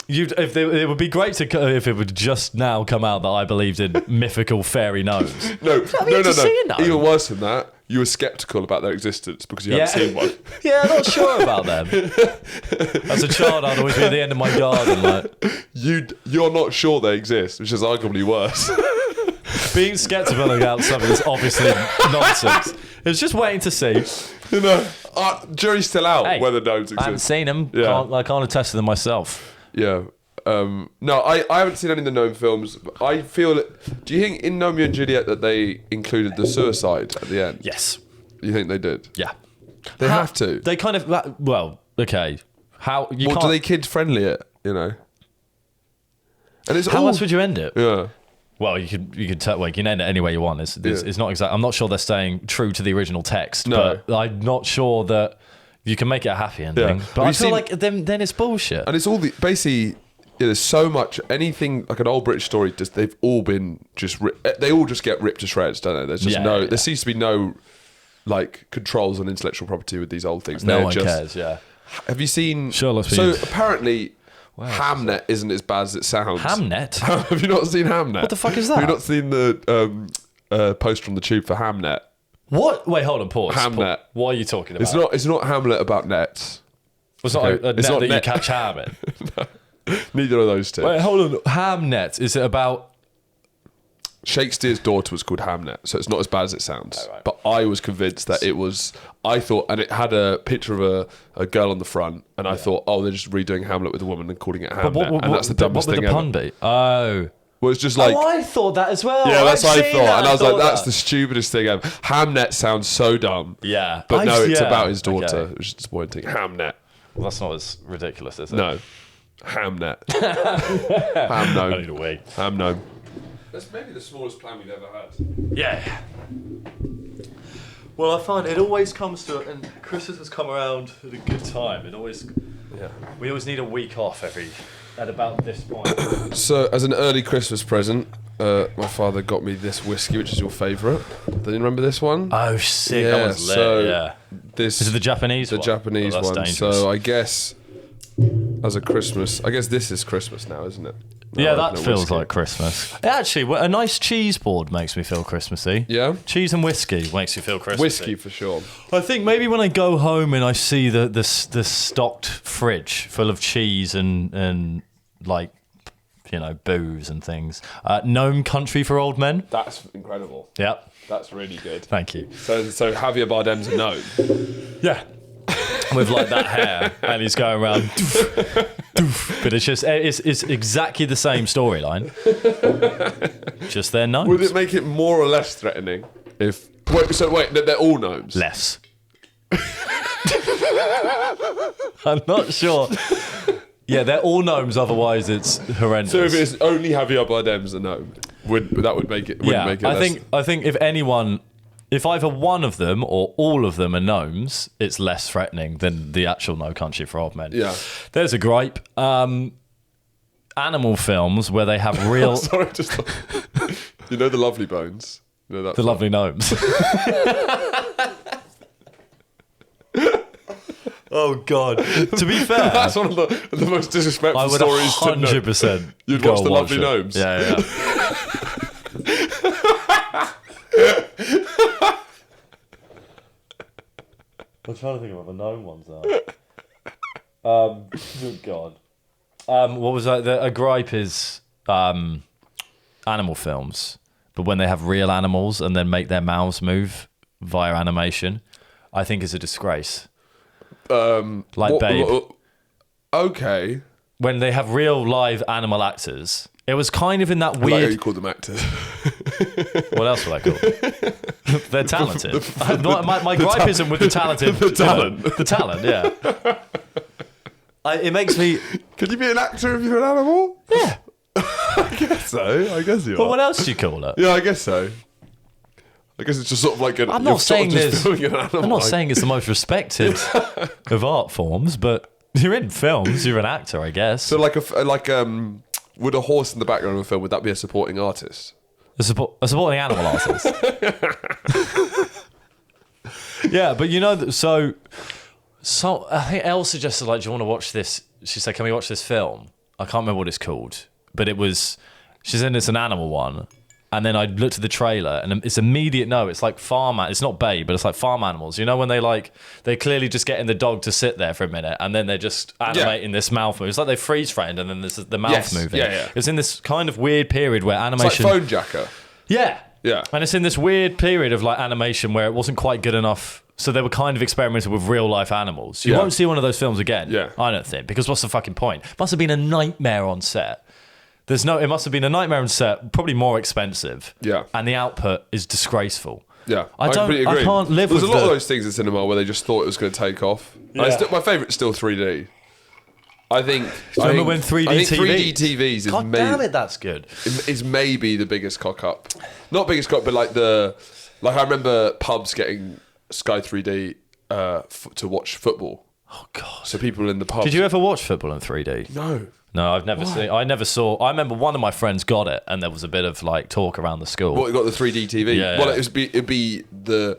It would be great if it would just now come out that I believed in mythical fairy gnomes. No. Even worse than that, you were sceptical about their existence because you hadn't seen one. Yeah, I'm not sure about them. As a child, I'd always be at the end of my garden. Like, you're not sure they exist, which is arguably worse. Being sceptical about something is obviously nonsense. It's just waiting to see. Jury's still out whether gnomes exist. I haven't seen them. Yeah. I can't attest to them myself. Yeah. No, I haven't seen any of the gnome films. I feel that... Do you think in Romeo and Juliet that they included the suicide at the end? Yes. You think they did? Yeah. They have to. They kind of... Well, okay. How... You do they kid-friendly it, you know? And it's How else would you end it? Yeah. Well, you can end it any way you want. It's not exact. I'm not sure they're staying true to the original text, but I'm not sure that you can make it a happy ending. Yeah. But I feel like then it's bullshit. And it's all basically... Yeah, there's so much, anything like an old British story, they've all been they all just get ripped to shreds, don't they? There's just there seems to be no like controls on intellectual property with these old things. No one cares, yeah. Have you seen... Sherlock So apparently Hamnet isn't as bad as it sounds. Hamnet? Have you not seen Hamnet? What the fuck is that? Have you not seen the poster on the tube for Hamnet? What? Wait, hold on, pause. Hamnet. What are you talking about? It's not Hamlet about nets. It's not a net that you catch ham in. No, neither of those two. Wait, hold on. Hamnet, is it about... Shakespeare's daughter was called Hamnet, so it's not as bad as it sounds. Oh, right. But I was convinced that it was... I thought... And it had a picture of a girl on the front, and I thought, they're just redoing Hamlet with a woman and calling it Hamnet. And that's the dumbest thing ever. What would the pun be? Oh... Well, it's just like... Oh, I thought that as well. Yeah, that's what I thought. And I was like, that's the stupidest thing ever. Hamnet sounds so dumb. Yeah. But no, it's about his daughter. Okay. Which is disappointing. Hamnet. Well, that's not as ridiculous, is it? No. Hamnet. Ham-gnome. I need a wee. Ham-gnome. That's maybe the smallest plan we've ever had. Yeah. Well, I find it always comes to... And Christmas has come around at a good time. It always... Yeah. We always need a week off at about this point. So, as an early Christmas present, my father got me this whiskey, which is your favourite. Do you remember this one? Oh, sick. Yeah, that was lit, so Is it the Japanese one? The Japanese one. Dangerous. So, I guess, as a Christmas... I guess this is Christmas now, isn't it? Yeah, that feels like Christmas. Actually, a nice cheese board makes me feel Christmassy. Yeah? Cheese and whiskey makes you feel Christmassy. Whiskey, for sure. I think maybe when I go home and I see the stocked fridge full of cheese and like, booze and things. Gnome Country for Old Men. That's incredible. Yep. That's really good. Thank you. So Javier Bardem's a gnome. Yeah. With like that hair, and he's going around, but it's exactly the same storyline. Just they're gnomes. Would it make it more or less threatening if? Wait, they're all gnomes. Less. I'm not sure. Yeah, they're all gnomes. Otherwise, it's horrendous. So if it's only Javier Bardem's a gnome, that would make it? Make it I think if either one of them or all of them are gnomes, it's less threatening than the actual No Country for Old Men. Yeah. There's a gripe. Animal films where they have real... Sorry, just... the Lovely Bones? The Lovely Gnomes. Oh, God. To be fair... That's one of the most disrespectful stories to know. 100% You'd watch The Lovely Gnomes? Yeah. I'm trying to think of what the gnome ones are. Good God. What was that? A gripe is animal films, but when they have real animals and then make their mouths move via animation, I think is a disgrace. Babe. Okay. When they have real live animal actors, it was kind of in that weird... I like how you call them actors. What else would I call them? They're talented. My gripe isn't with the talented... The talent. The talent, yeah. It makes me... Could you be an actor if you're an animal? Yeah. I guess so. I guess you are. But what else do you call it? Yeah, I guess so. I guess it's just sort of like an... I'm not saying I'm not saying it's the most respected of art forms, but you're in films, you're an actor, I guess. So would a horse in the background of a film, would that be a supporting artist? A supporting animal artist. Yeah, but so I think Elle suggested, like, do you want to watch this? She said, can we watch this film? I can't remember what it's called, but she said it's an animal one. And then I looked at the trailer, and it's immediate no. It's like it's not Babe, but it's like farm animals. You know, when they clearly just getting the dog to sit there for a minute, and then they're just animating this mouth move. It's like they freeze framed, and then there's the mouth moving. Yeah. It's in this kind of weird period where animation... It's like Phone Jacker. Yeah. Yeah. And it's in this weird period of like animation where it wasn't quite good enough. So they were kind of experimenting with real life animals. You won't see one of those films again. Yeah. I don't think, because what's the fucking point? Must have been a nightmare on set. It must have been a nightmare on set, probably more expensive. Yeah. And the output is disgressable. Yeah. I completely agree. I can't live with There's a lot of those things in cinema where they just thought it was going to take off. Yeah. My favourite's still 3D. I think... Remember when 3D TVs God damn it, that's good. Is maybe the biggest cock up. Not biggest cock, but I remember pubs getting Sky 3D to watch football. Oh, God. So people in the pubs... Did you ever watch football in 3D? No. No, I've never seen. I never saw. I remember one of my friends got it, and there was a bit of like talk around the school. What, you got the 3D TV? Yeah. Well, it'd be the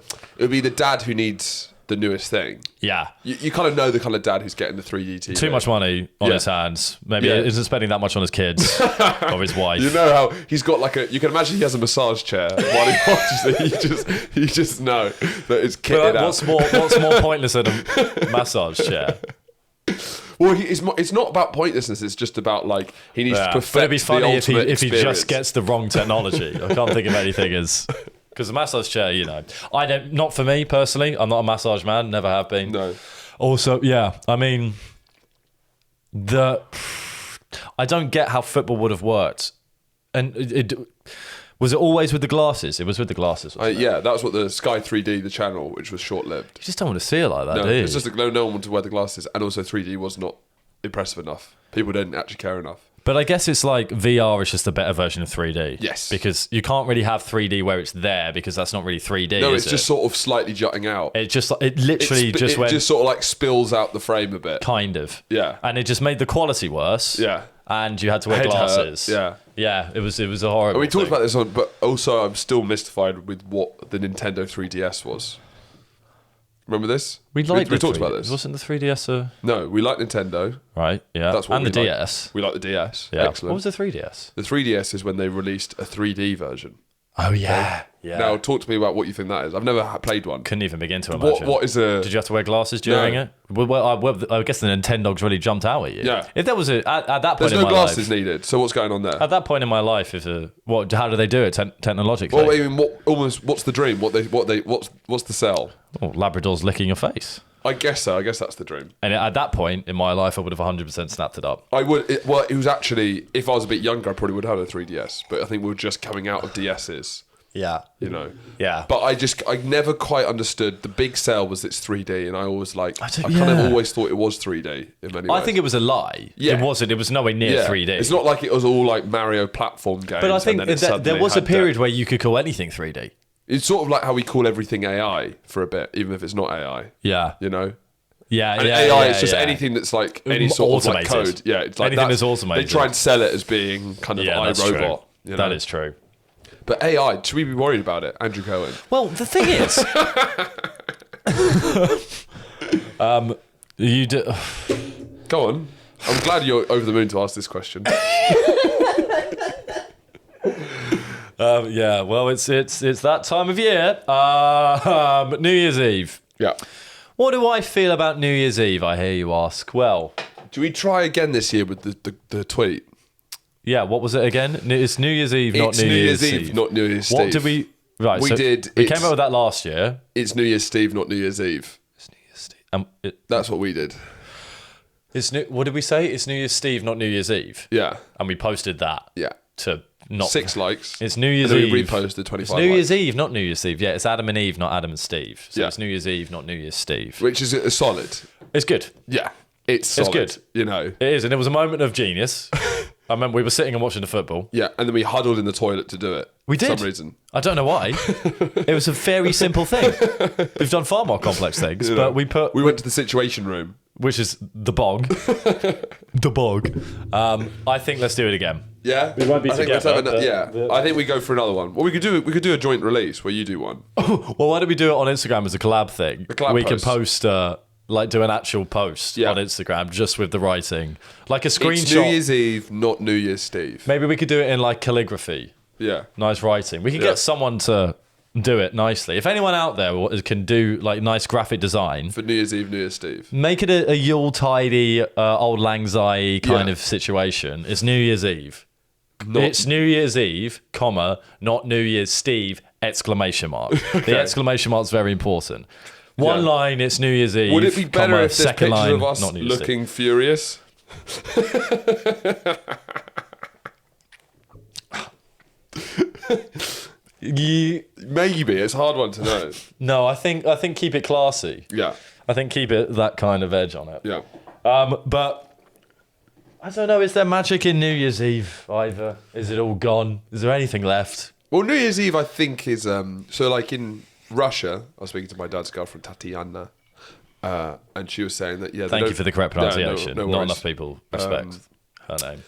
dad who needs the newest thing. Yeah. You kind of know the kind of dad who's getting the 3D TV. Too much money on his hands. Maybe he isn't spending that much on his kids or his wife. You know how he's got you can imagine he has a massage chair while he watches it. You just know that it's kitted out. What's more pointless than a massage chair? Well, it's not about pointlessness. It's just about he needs to perfect. But it'd be funny if he just gets the wrong technology. I can't think of anything as because the massage chair. Not for me personally. I'm not a massage man. Never have been. No. Also, I mean, I don't get how football would have worked, and was it always with the glasses? It was with the glasses. Yeah, that was what the Sky 3D, the channel, which was short-lived. You just don't want to see it like that, do you? It's just no one wanted to wear the glasses, and also 3D was not impressive enough. People didn't actually care enough. But I guess it's like VR is just a better version of 3D. Yes. Because you can't really have 3D where it's there because that's not really 3D. No, it's just sort of slightly jutting out. It just sort of spills out the frame a bit. Kind of. Yeah. And it just made the quality worse. Yeah. And you had to wear glasses. Yeah. Yeah, it was a horrible. We talked about this but also I'm still mystified with what the Nintendo 3DS was. Remember this? We talked about this. Wasn't the 3DS No, we like Nintendo. Right, yeah. That's what and we the like. DS. We like the DS. Yeah. Excellent. What was the 3DS? The 3DS is when they released a 3D version. Oh, yeah. Yeah. Now, talk to me about what you think that is. I've never played one. Couldn't even begin to imagine. What is a... Did you have to wear glasses during it? Well, I guess the Nintendogs really jumped out at you. Yeah. If there was at that point in my life... There's no glasses needed, so what's going on there? At that point in my life, how do they do it technologically? Well, I mean, what's the dream? What's the sell? Oh, Labrador's licking your face. I guess so. I guess that's the dream. And at that point in my life, I would have 100% snapped it up. I would. It was actually, if I was a bit younger, I probably would have had a 3DS. But I think we were just coming out of DSs. Yeah. Yeah. But I never quite understood. The big sell was it's 3D, and I always I kind of always thought it was 3D in many ways. I think it was a lie. Yeah. It wasn't. It was nowhere near 3D. It's not like it was all like Mario platform games. But I think there was a period where you could call anything 3D. It's sort of like how we call everything AI for a bit, even if it's not AI. Yeah. Yeah, and AI is just anything that's like any sort of like code. Yeah, it's like anything that's automated. They try and sell it as being kind of iRobot. That is true. But AI, should we be worried about it, Andrew Cohen? Well, the thing is, you do. Go on. I'm glad you're over the moon to ask this question. Yeah, well, it's that time of year. New Year's Eve. Yeah. What do I feel about New Year's Eve? I hear you ask. Well, do we try again this year with the tweet? Yeah, what was it again? It's New Year's Eve, not New Year's Eve. Not New Year's Steve. What did we... Right, we came up with that last year. It's New Year's Steve, not New Year's Eve. It's New Year's Steve. That's what we did. What did we say? It's New Year's Steve, not New Year's Eve. Yeah. And we posted that. Yeah. To not... 6 likes. It's New Year's Eve. We reposted 25 It's New Year's Eve, not New Year's Eve. Yeah, it's Adam and Eve, not Adam and Steve. So it's New Year's Eve, not New Year's Steve. Which is solid. It's good. Yeah. It's solid. It's good. It is, and it was a moment of genius. I remember we were sitting and watching the football. Yeah, and then we huddled in the toilet to do it. We did. For some reason. I don't know why. It was a very simple thing. We've done far more complex things, but we went to the Situation Room. Which is the bog. The bog. I think let's do it again. Yeah? We won't be together. I think we go for another one. Well, we could do a joint release where you do one. Well, why don't we do it on Instagram as a collab thing? We can post... do an actual post on Instagram just with the writing. Like a screenshot. It's New Year's Eve, not New Year's Steve. Maybe we could do it in like calligraphy. Yeah. Nice writing. We could get someone to do it nicely. If anyone out there can do like nice graphic design. For New Year's Eve, New Year's Steve. Make it a Yule-tidy, old lang syne kind of situation. It's New Year's Eve. It's New Year's Eve, comma, not New Year's Steve, exclamation mark. Okay. The exclamation mark's very important. One line, it's New Year's Eve. Would it be better if there's pictures line, of us looking furious? Maybe. It's a hard one to know. No, I think keep it classy. Yeah. I think keep it that kind of edge on it. Yeah. But I don't know, is there magic in New Year's Eve either? Is it all gone? Is there anything left? Well, New Year's Eve, I think, is... so, like, in Russia, I was speaking to my dad's girlfriend, Tatiana, and she was saying that, Thank you for the correct pronunciation. No Not enough people respect her name.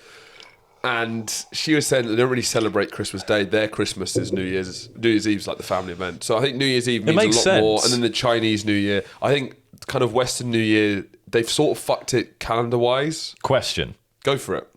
And she was saying that they don't really celebrate Christmas Day. Their Christmas is New Year's Eve's like the family event. So I think New Year's Eve means a lot more. And then the Chinese New Year. I think kind of Western New Year, they've sort of fucked it calendar-wise. Question. Go for it.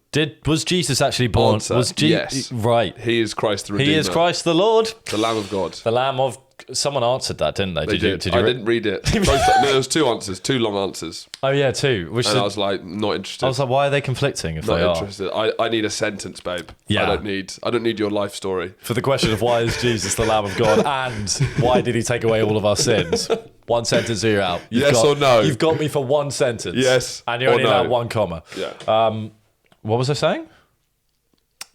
Was Jesus actually born? Answer, yes. Right. He is Christ the Redeemer. He is Christ the Lord. The Lamb of God. The Lamb of... Someone answered that, didn't they? Did you I didn't read it. There was two answers, two long answers. Oh yeah, two. I was like, not interested. I was like, why are they conflicting if not they interested. I need a sentence, babe. Yeah. I don't need your life story. For the question of why is Jesus the Lamb of God and why did he take away all of our sins? One sentence or you're out. Or no? You've got me for one sentence. Yes. And you're only allowed one comma. Yeah. What was I saying?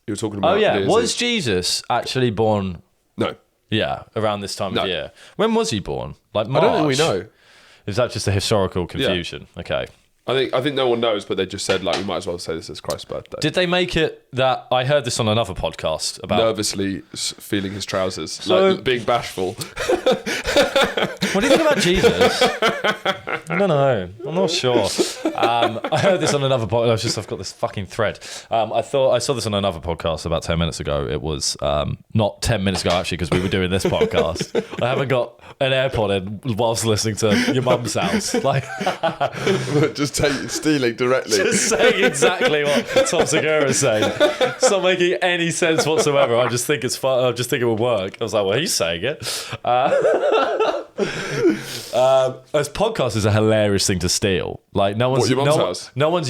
You were talking about... Oh yeah, was Jesus actually born... No. Yeah, around this time of year. When was he born? Like March? I don't think we know. Is that just a historical confusion? Yeah. Okay. I think no one knows, but they just said like we might as well say this is Christ's birthday. Did they make it that I heard this on another podcast about nervously feeling his trousers, like being bashful? What do you think about Jesus? I don't know. I'm not sure. I heard this on another podcast. I've got this fucking thread. I saw this on another podcast about 10 minutes ago. It was not 10 minutes ago actually because we were doing this podcast. I haven't got an AirPod in whilst listening to your mum's house. Like just stealing directly. Just saying exactly what Tom Segura is saying. It's not making any sense whatsoever. I just think it's fun. I just think it would work. I was like, well, he's saying it. As podcast is a hilarious thing to steal. Like no one's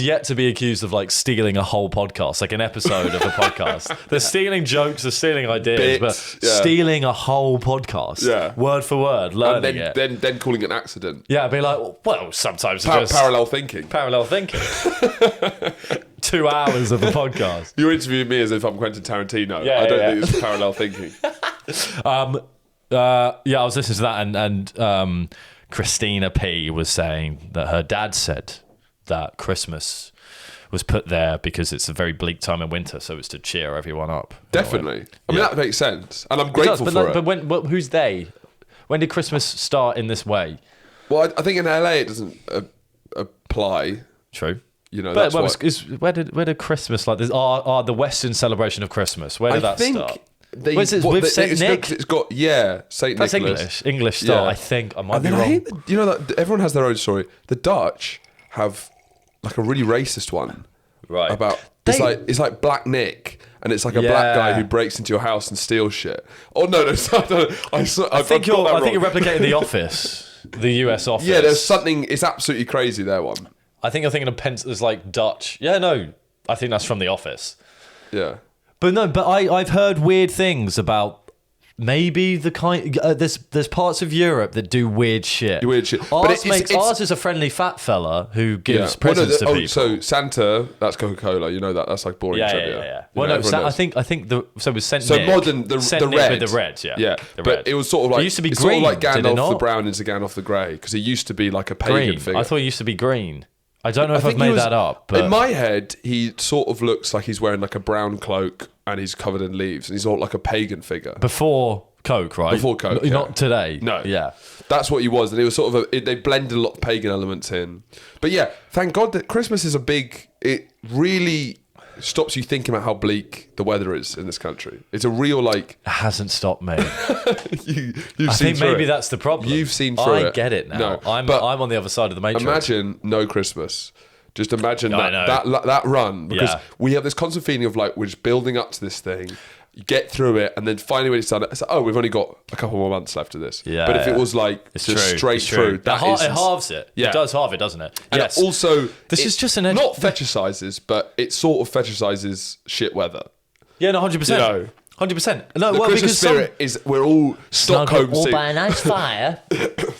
yet to be accused of like stealing a whole podcast, like an episode of a podcast. They're stealing jokes, they're stealing ideas, but stealing a whole podcast, word for word, learning and it, then calling it an accident. Yeah, be like, well, sometimes parallel thinking. 2 hours of a podcast. You're interviewing me as if I'm Quentin Tarantino. I don't think it's parallel thinking. I was listening to that, and Christina P was saying that her dad said that Christmas was put there because it's a very bleak time in winter, so it's to cheer everyone up. Definitely. I mean, that makes sense, and I'm grateful for it. But who's they? When did Christmas start in this way? Well, I think in LA it doesn't apply. True. You know, but where did Christmas like this? The Western celebration of start? Christmas? Where did that start? With Saint Nick? It's got Saint Nicholas. That's English style. I think I might be wrong. That everyone has their own story. The Dutch have like a really racist one, right? About it's like Black Nick, and it's like a black guy who breaks into your house and steals shit. Oh no, I think you're replicating The Office, the US Office. Yeah, there's something. It's absolutely crazy. There one. I think you're thinking of there's like Dutch. Yeah, no, I think that's from The Office. Yeah. But no, I've heard weird things about maybe the kind. There's parts of Europe that do weird shit. Ours is a friendly fat fella who gives presents to people. So Santa, that's Coca-Cola. You know that. That's like boring trivia. Yeah. Well, no, I think it was Saint Nick. So modern the red. With the red, yeah. Yeah, but it was sort of like it used to be green. Sort of like Gandalf the brown into Gandalf the grey because he used to be like a pagan figure. I thought he used to be green. I don't know if I've made that up. But in my head, he sort of looks like he's wearing like a brown cloak and he's covered in leaves and he's all like a pagan figure. Before Coke, right? Before Coke, not today. No. Yeah. That's what he was. And it was sort of they blended a lot of pagan elements in. But yeah, thank God that Christmas is it really stops you thinking about how bleak the weather is in this country. It's a real like... It hasn't stopped me. I think maybe that's the problem. You've seen through it. I get it now. No, I'm on the other side of the matrix. Imagine no Christmas. Just imagine that run. Because we have this constant feeling of like we're just building up to this thing. You get through it, and then finally when it's done, it's like, we've only got a couple more months left of this. Yeah, but if it was like straight through, it halves it. Yeah. It does halve it, doesn't it? And yes. Also, this is just not fetishizes, but it sort of fetishizes shit weather. Yeah, no, 100%. You know, 100%. No, the Christmas spirit is we're all Stockholm all by a nice fire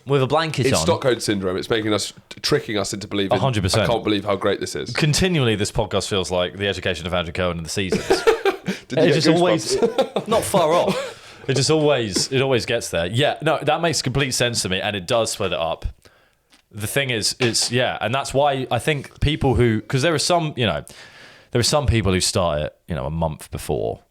with a blanket on. It's Stockholm syndrome. It's tricking us into believing. 100%. I can't believe how great this is. Continually, this podcast feels like the education of Andrew Cohen and the Seasons. It's just always not far off. It always gets there. Yeah, no, that makes complete sense to me, and it does split it up. The thing is, and that's why I think people because there are some people who start it, a month before,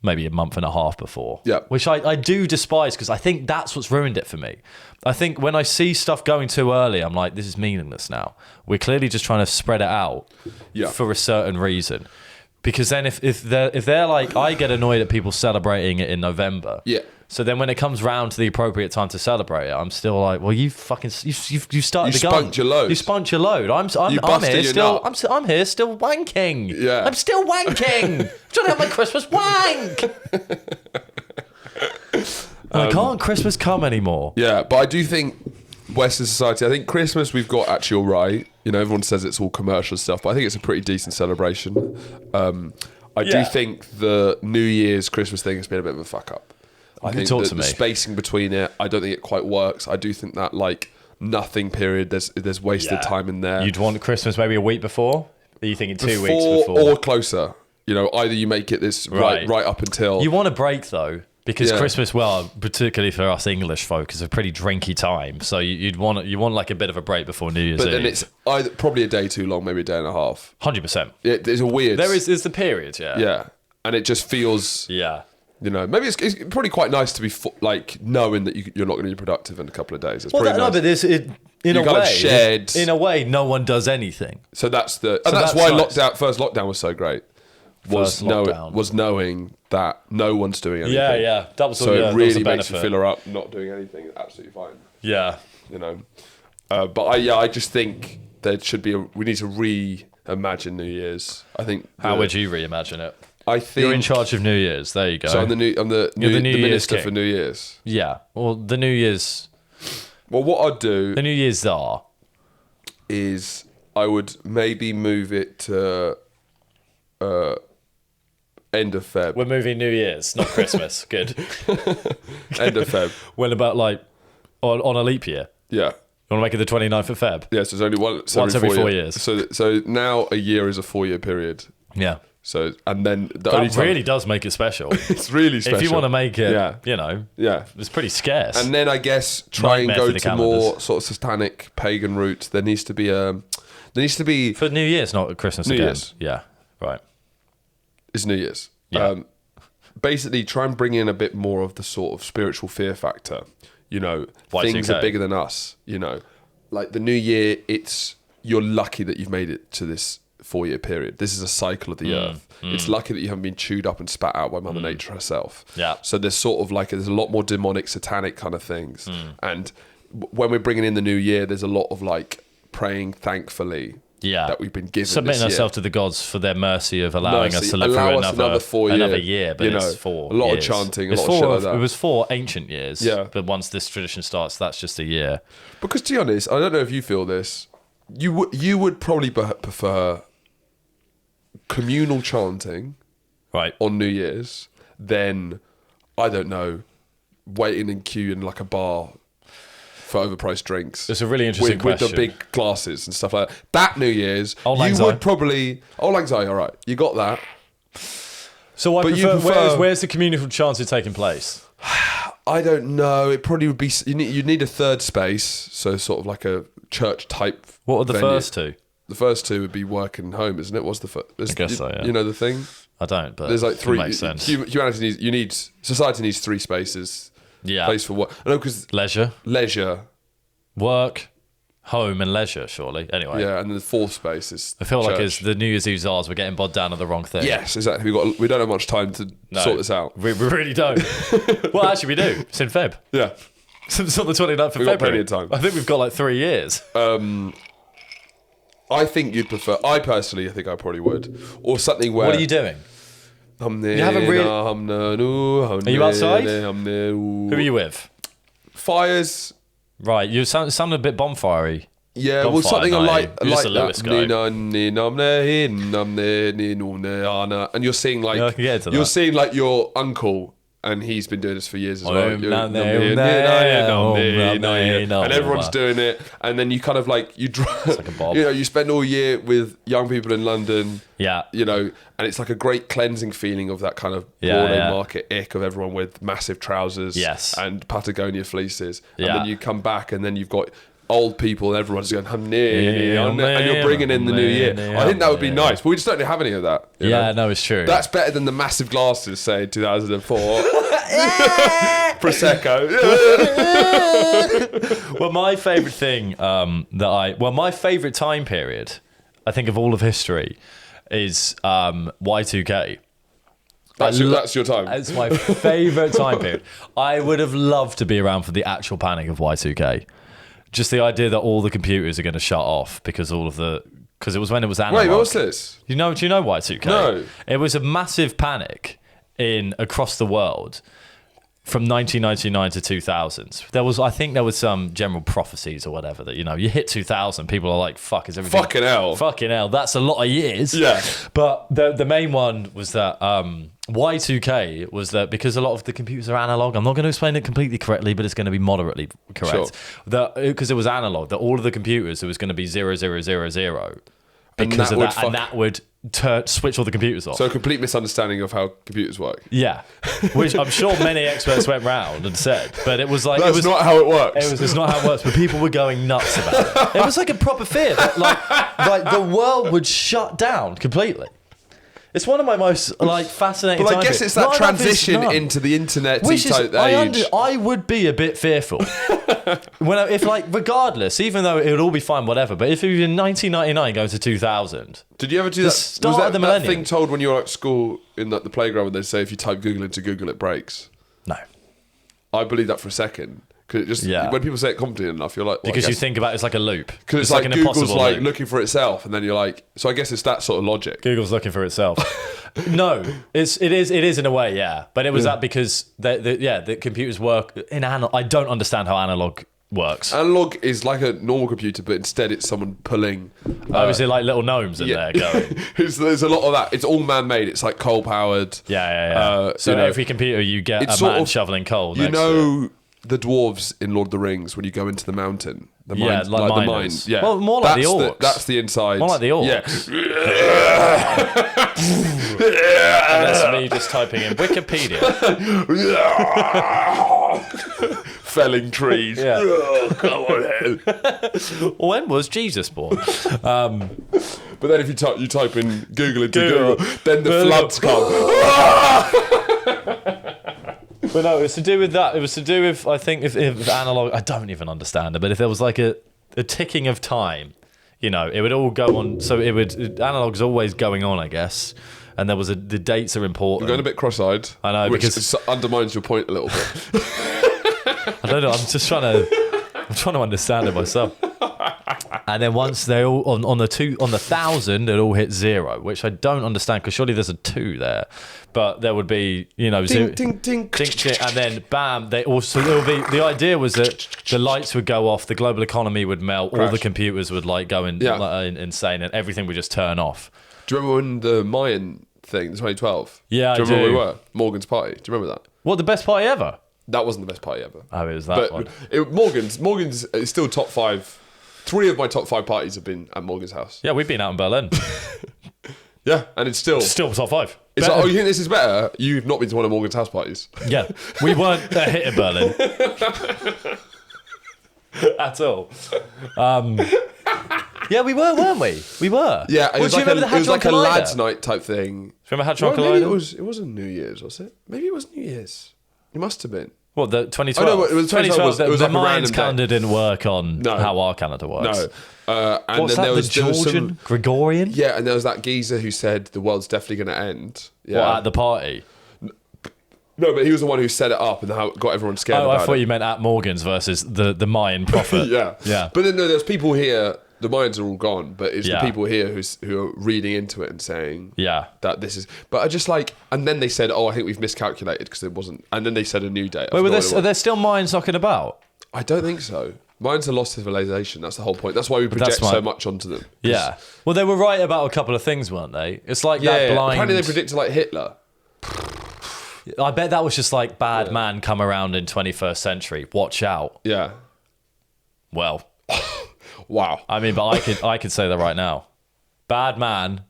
maybe a month and a half before. Yeah, which I do despise because I think that's what's ruined it for me. I think when I see stuff going too early, I'm like, this is meaningless now. We're clearly just trying to spread it out for a certain reason. Because then if they're like, I get annoyed at people celebrating it in November. Yeah. So then when it comes round to the appropriate time to celebrate it, I'm still like, well, you fucking you started you the gun. spunked your load. You spunked your load. I'm here still. I'm here still wanking. Yeah. I'm still wanking. I'm trying to have my Christmas wank. Can't Christmas come anymore? Yeah, but I do think Western society, I think Christmas we've got actually all right. You know, everyone says it's all commercial stuff, but I think it's a pretty decent celebration. I do think the New Year's Christmas thing has been a bit of a fuck up. I think the spacing between it, I don't think it quite works. I do think that like nothing period, there's wasted time in there. You'd want Christmas maybe a week before? Are you thinking 2 weeks before? Or closer. You know, either you make it this right up until... You want a break though. Because Christmas, well, particularly for us English folk, is a pretty drinky time. So you want like a bit of a break before New Year's Eve. But then it's either probably a day too long, maybe a day and a half. 100%. There's a weird... There's the period, yeah. Yeah. And it just feels... Yeah. You know, maybe it's probably quite nice to be knowing that you're not going to be productive in a couple of days. It's nice. No, but in a way, no one does anything. So that's why nice. First lockdown was so great. Was knowing that no one's doing anything. Yeah. That was so it really makes you feel up not doing anything. Absolutely fine. Yeah. You know, but I just think there should be we need to reimagine New Year's. I think. How would you reimagine it? I think you're in charge of New Year's. There you go. So I'm the minister for New Year's. Yeah. Well, the New Year's. Well, what I'd do. The New Year's Czar. Is I would maybe move it to. End of Feb. We're moving New Year's, not Christmas. Good. End of Feb. When about like on a leap year? Yeah. You want to make it the 29th of Feb? Yeah, so it's only once every 4 years. So now a year is a 4-year period. Yeah. So and then that really does make it special. It's really special. If you want to make it, you know, it's pretty scarce. And then I guess try and go to more sort of satanic pagan route. There needs to be for New Year's, not Christmas New again. Year's. Yeah, right. It's New Year's. Yeah. Basically, try and bring in a bit more of the sort of spiritual fear factor. You know, things are bigger than us. You know, like the New Year, you're lucky that you've made it to this 4-year period. This is a cycle of the earth. It's lucky that you haven't been chewed up and spat out by Mother Nature herself. Yeah. So there's sort of like there's a lot more demonic, satanic kind of things. And when we're bringing in the New Year, there's a lot of like praying thankfully. Yeah, that we've been given. Submitting ourselves to the gods for their mercy of allowing us to live through another year. But it's 4 a lot years. of chanting, a lot of shit like that. It was 4 ancient years. Yeah. But once this tradition starts, that's just a year. Because to be honest, I don't know if you feel this. You would probably prefer communal chanting, right, on New Year's than, I don't know, waiting in queue in like a bar for overpriced drinks. It's a really interesting question. With the big glasses and stuff like that. That New Year's, Old you Lang Syne. would probably... Old Lang Syne, all right. You got that. So I prefer, where's the communal chanting taking place? I don't know. It probably would be... You'd need a third space, so sort of like a church type What are the venue. first two? The first two would be working home, isn't it? What's the first? I guess so, yeah. You know the thing? I don't, but there's like 3. It makes sense. Society needs 3 spaces. Yeah. Place for what? No, because leisure, work, home, and leisure. Surely, anyway. Yeah, and then the 4th space is. I feel church. like it's the New Year's Eve czars. We're getting bogged down on the wrong thing. Yes, exactly. We don't have much time to sort this out. We really don't. Well, actually, we do. It's in Feb. Yeah, it's on the 29th of February. We've got plenty of time. I think we've got like 3 years. I think you'd prefer. I personally, I think I probably would, or something where. What are you doing? You haven't really. Are you outside? Who are you with? Fires. Right, you sound a bit bonfirey. Yeah, well, something like a Lewis guy. And you're seeing like your uncle, and he's been doing this for years as well. And everyone's doing it, and then you kind of like you like a bob. You know, you spend all year with young people in London. Yeah, you know, and it's like a great cleansing feeling of that kind of Broadway market ick of everyone with massive trousers, and Patagonia fleeces, and then you come back, and then you've got old people and everyone's going and you're bringing in the new year. I think that would be nice, but we just don't have any of that. You know? No, it's true. That's better than the massive glasses, say 2004 Prosecco. Well, my favourite thing my favourite time period, I think, of all of history is Y2K. That's your time. It's my favourite time period. I would have loved to be around for the actual panic of Y2K. Just the idea that all the computers are going to shut off because it was when it was analog. Wait, what was this? Do you know Y2K? No. It was a massive panic across the world from 1999 to 2000. I think there was some general prophecies or whatever that, you hit 2000, people are like, fuck, is everything... Fucking hell, that's a lot of years. Yeah. But the main one was that Y2K was that because a lot of the computers are analog, I'm not going to explain it completely correctly, but it's going to be moderately correct. Sure. Because it was analog, that all of the computers, it was going to be 0000 because of that, and that would switch all the computers off. So a complete misunderstanding of how computers work. Yeah, which I'm sure many experts went round and said, but it was like that's not how it works. It's not how it works, but people were going nuts about it. It was like a proper fear that like the world would shut down completely. It's one of my most fascinating. But I guess it's that transition into the internet age. I would be a bit fearful regardless, even though it would all be fine, whatever. But if it was in 1999 going to 2000, did you ever do that? Start was of the that millennium thing told when you were at school in the playground when they say if you type Google into Google it breaks? No, I believe that for a second. Because when people say it confidently enough, you're like... because you think about it's like a loop. Because it's like an Google's like loop. Looking for itself, and then you're like... So I guess it's that sort of logic. Google's looking for itself. No, it is in a way, yeah. But it was that because the computers work in analog. I don't understand how analog works. Analog is like a normal computer, but instead it's someone pulling... is it like little gnomes in there going? There's a lot of that. It's all man-made. It's like coal-powered. Yeah. So every computer you get a man shoveling coal next to it. The dwarves in Lord of the Rings, when you go into the mountain, the mine, the mine. Yeah, well, more like the orcs. That's the inside. More like the orcs. Yeah. And that's me just typing in Wikipedia. Felling trees. Yeah. Come on in. When was Jesus born? But then if you type in Google into Google, then the floods come. But no, it was to do with that. It was to do with, I think, if analog... I don't even understand it, but if there was like a ticking of time, it would all go on... So analog's always going on, I guess. And there was the dates are important. You're going a bit cross-eyed. I know, which because... undermines your point a little bit. I don't know, I'm just trying to understand it myself. And then once they all on the 1,000, it all hit 0, which I don't understand because surely there's a 2 there, but there would be ding, zero, ding, ding, and then bam. There will be the idea was that the lights would go off, the global economy would melt, all the computers would go insane, and everything would just turn off. Do you remember when the Mayan thing, the 2012? Yeah, do you remember where we were? Morgan's party. Do you remember that? What, the best party ever? That wasn't the best party ever. Oh, it was that one. Morgan's is still top 5. 3 of my top 5 parties have been at Morgan's house. Yeah, we've been out in Berlin. Yeah, and it's still top 5. It's like, you think this is better? You've not been to one of Morgan's house parties. Yeah, we weren't a hit in Berlin at all. Yeah, we were, weren't we? We were. Yeah, it was like a lads' night type thing. Remember Hadron Collider? Maybe it wasn't New Year's, was it? Maybe it was New Year's. It must have been. What, the 2012? Oh, no, it was 2012. It was the like Mayans calendar didn't work on how our calendar works. No. And what's then that, the Georgian? Gregorian? Yeah, and there was that geezer who said the world's definitely going to end. Yeah. What, at the party? No, but he was the one who set it up and got everyone scared about it. I thought you meant at Morgan's versus the Mayan prophet. Yeah. But then there's people here... The Mayans are all gone, but it's the people here who are reading into it and saying that this is... But I just and then they said, I think we've miscalculated because it wasn't... And then they said a new date. Wait, are there still Mayans knocking about? I don't think so. Mayans are lost civilization. That's the whole point. That's why we project so much onto them. Yeah. Well, they were right about a couple of things, weren't they? It's like that blind... Apparently they predicted Hitler. I bet that was just bad man come around in 21st century. Watch out. Yeah. Well... Wow. I mean, but I could say that right now. Bad man.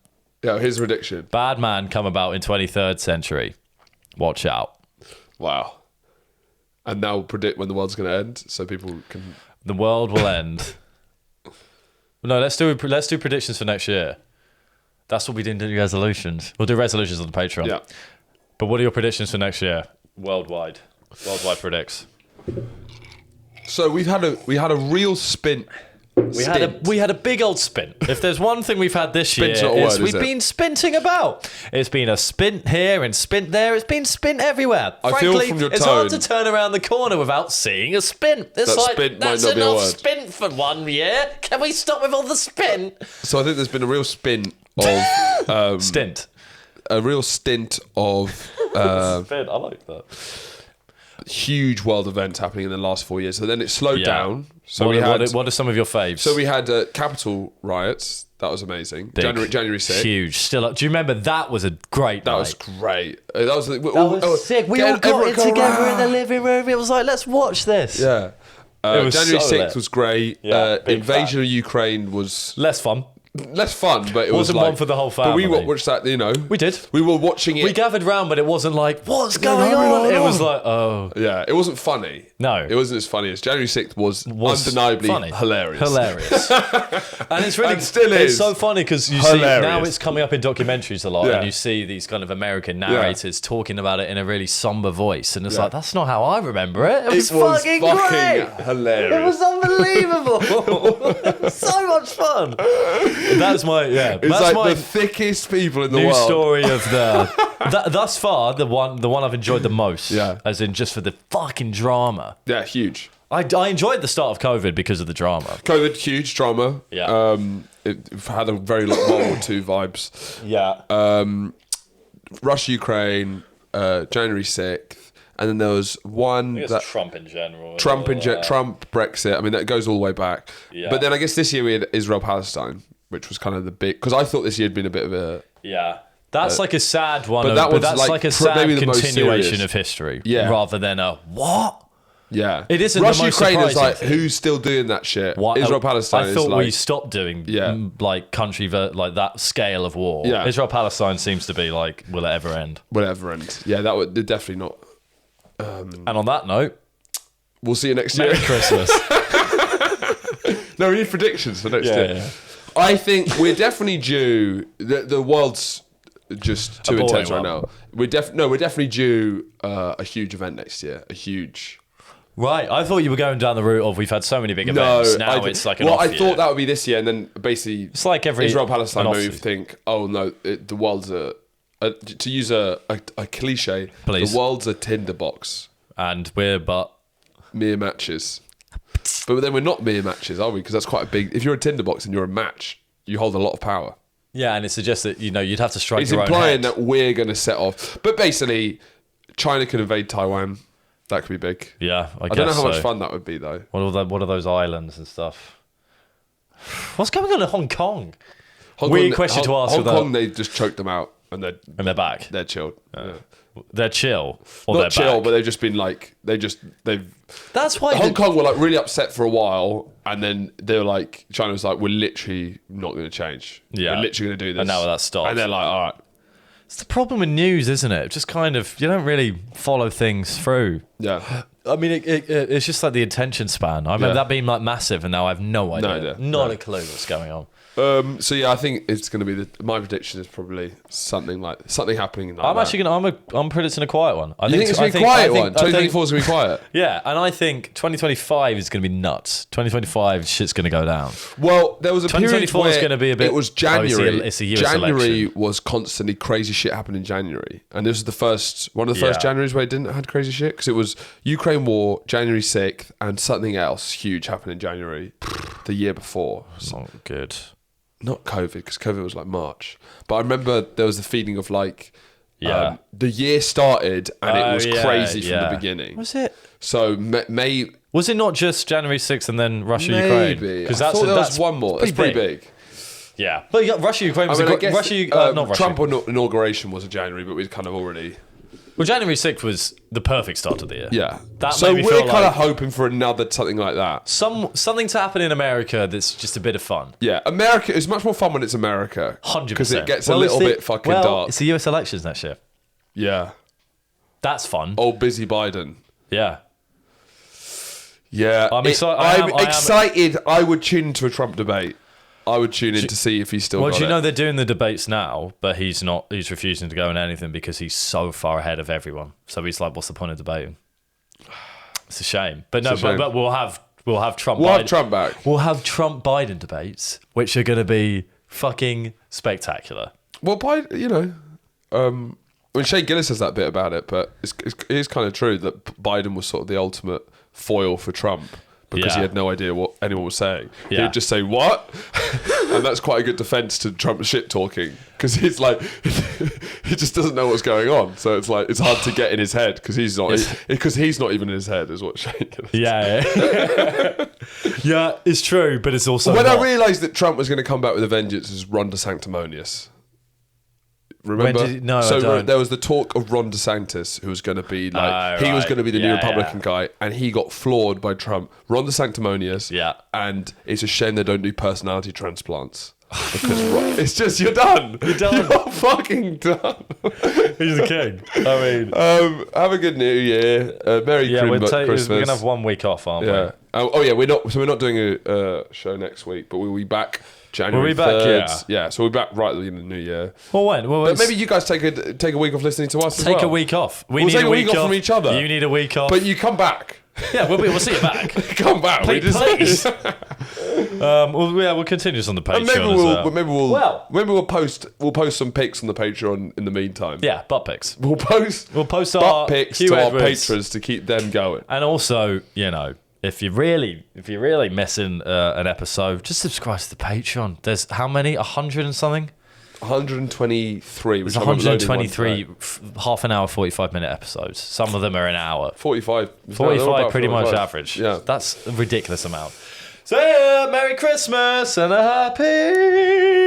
Yeah, here's a prediction. Bad man come about in 23rd century. Watch out. Wow. And now we'll predict when the world's going to end so people can... The world will end. No, let's do predictions for next year. That's what we didn't do resolutions. We'll do resolutions on the Patreon. Yeah. But what are your predictions for next year? Worldwide predicts. So we had a real spin We had a big old spin. If there's one thing we've had this year, we've been spinting about. It's been a spin here and spin there. It's been spin everywhere. Frankly, it's hard to turn around the corner without seeing a spin. It's like, that's enough spin for 1 year. Can we stop with all the spin? So I think there's been a real spin of... stint. A real stint of... spin, I like that. Huge world events happening in the last 4 years. So then it slowed down. So what are some of your faves? So we had Capitol riots. That was amazing. Big, January 6th. Huge. Still up. Do you remember that was a great night? That was great. That was sick. We all got it together in the living room. It was like, let's watch this. Yeah. January 6th was great. Yeah, invasion of Ukraine was... Less fun, but it wasn't one for the whole family. But we watched that, We did. We were watching it. We gathered round, but it wasn't like, what's going on? It was like, oh. Yeah, it wasn't funny. No. It wasn't as funny as January 6th was undeniably funny. Hilarious. And it's really, and still is. It's so funny because you see, now it's coming up in documentaries a lot, and you see these kind of American narrators talking about it in a really somber voice, and it's like, that's not how I remember it. It was fucking great. Hilarious. It was unbelievable. So much fun. That's my It's like the thickest people in the world. New story of thus far the one I've enjoyed the most. Yeah, as in just for the fucking drama. Yeah, huge. I enjoyed the start of COVID because of the drama. COVID, huge drama. Yeah, it had a very like World War II vibes. Yeah. Russia, Ukraine, January 6th. And then there was one that Trump in general. Trump, Brexit. I mean, that goes all the way back. Yeah. But then I guess this year we had Israel, Palestine, which was kind of the big... Because I thought this year had been a bit of a... Yeah. That's like a sad one. But that's like a sad continuation of history. Yeah. Rather than a what? Yeah. It isn't Russia, the most Ukraine is like, thing. Who's still doing that shit? Israel, Palestine I thought like, we stopped doing like country, like that scale of war. Yeah. Israel, Palestine seems to be like, will it ever end? Will it ever end? Yeah, that would definitely not... and on that note, we'll see you next year. Merry Christmas. No, we need predictions for next year. Yeah. I think we're definitely due. The world's just too intense right now. We're definitely due a huge event next year. A huge. Right, I thought you were going down the route of we've had so many big events. Now it's like an off year. Thought that would be this year, and then basically it's like every Israel Palestine move. Think, oh no, the world's to use a cliche. Please. The world's a tinderbox, and we're mere matches. But then we're not mere matches, are we? Because that's quite a big... If you're a tinderbox and you're a match, you hold a lot of power. Yeah, and it suggests that, you'd have to strike your own head. It's implying that we're going to set off. But basically, China can invade Taiwan. That could be big. Yeah, I guess don't know how much fun that would be, though. What are those islands and stuff? What's going on in Hong Kong? Weird question to ask. Hong Kong, they just choked them out. And they're back. They're chilled. Yeah. They're chill. Or not they're chill, back. But they've just been like they've. That's why Hong Kong were like really upset for a while, and then they were like, China was like, we're literally not going to change. Yeah, we're literally going to do this. And now that stopped. And they're like, all right. It's the problem with news, isn't it? Just kind of you don't really follow things through. Yeah. I mean, it's just like the attention span. I remember that being like massive, and now I have no idea. Not a clue what's going on. So yeah, I think it's going to be my prediction is probably something happening in that. I'm predicting a quiet one. You think it's going to be a quiet one? 2024 is going to be quiet. Yeah, and I think 2025 is going to be nuts. 2025 shit's going to go down. Well, there was a period where is going to be a bit, it was January. It's a US January election. Was constantly crazy shit happening in January, and this was one of the first Januaries where it didn't have crazy shit because it was Ukraine war, January 6th, and something else huge happened in January the year before. Not good. Not COVID, because COVID was like March. But I remember there was the feeling of like, the year started and it was crazy from the beginning. Was it? So May... Was it not just January 6th and then Russia, Ukraine? Maybe. I thought there was one more. That's pretty big. Yeah. But Russia, Ukraine was not Russia. Trump inauguration was in January, but we'd kind of already... Well, January 6th was the perfect start to the year. Yeah. So we're kind of hoping for another something like that. Something to happen in America that's just a bit of fun. Yeah. America is much more fun when it's America. 100%. Because it gets a little bit fucking dark. It's the US elections next year. Yeah. That's fun. Old busy Biden. Yeah. Yeah. I'm excited. I would tune into a Trump debate. I would tune in to see if he's still got it. Well, do you know they're doing the debates now, but he's not. He's refusing to go in anything because he's so far ahead of everyone. So he's like, what's the point of debating? It's a shame. But we'll have We'll have Trump. We'll have Trump back. We'll have Trump Biden debates, which are going to be fucking spectacular. Well, Biden, I mean, Shane Gillis says that bit about it, but it is kind of true that Biden was sort of the ultimate foil for Trump because he had no idea what anyone was saying. Yeah. He'd just say, what? And that's quite a good defense to Trump shit talking because he's like, he just doesn't know what's going on. So it's like, it's hard to get in his head because he's not even in his head, is what Shane Gillis said. Yeah. Yeah, it's true, but it's also. When I realised that Trump was going to come back with a vengeance, it was Ron DeSanctimonious. Remember? I don't. There was the talk of Ron DeSantis, who was going to be like, he was going to be the new Republican guy, and he got floored by Trump. Ron DeSanctimonious. Yeah. And it's a shame they don't do personality transplants. Because it's just, you're done. You're done. You're fucking done. He's the king. I mean. Have a good New Year. Merry Christmas. We're going to have 1 week off, aren't we? We're not doing a show next week, but we'll be back January 3rd. Back, yeah. So we'll be back right at the end of the new year. Well, when? But maybe you guys take a week off listening to us as well. Take a week off. We'll take a week off from each other. You need a week off. But you come back. Yeah, we'll see you back. Come back. Please. We'll continue this on the Patreon. Maybe we'll post some pics on the Patreon in the meantime. Yeah, butt pics. We'll post our pics to our patrons to keep them going. And also, if you're really missing an episode, just subscribe to the Patreon. There's how many? 100 and something? 123. There's 123 half an hour, 45-minute episodes. Some of them are an hour. 45. 45, pretty much average. Yeah. That's a ridiculous amount. So, Merry Christmas and a Happy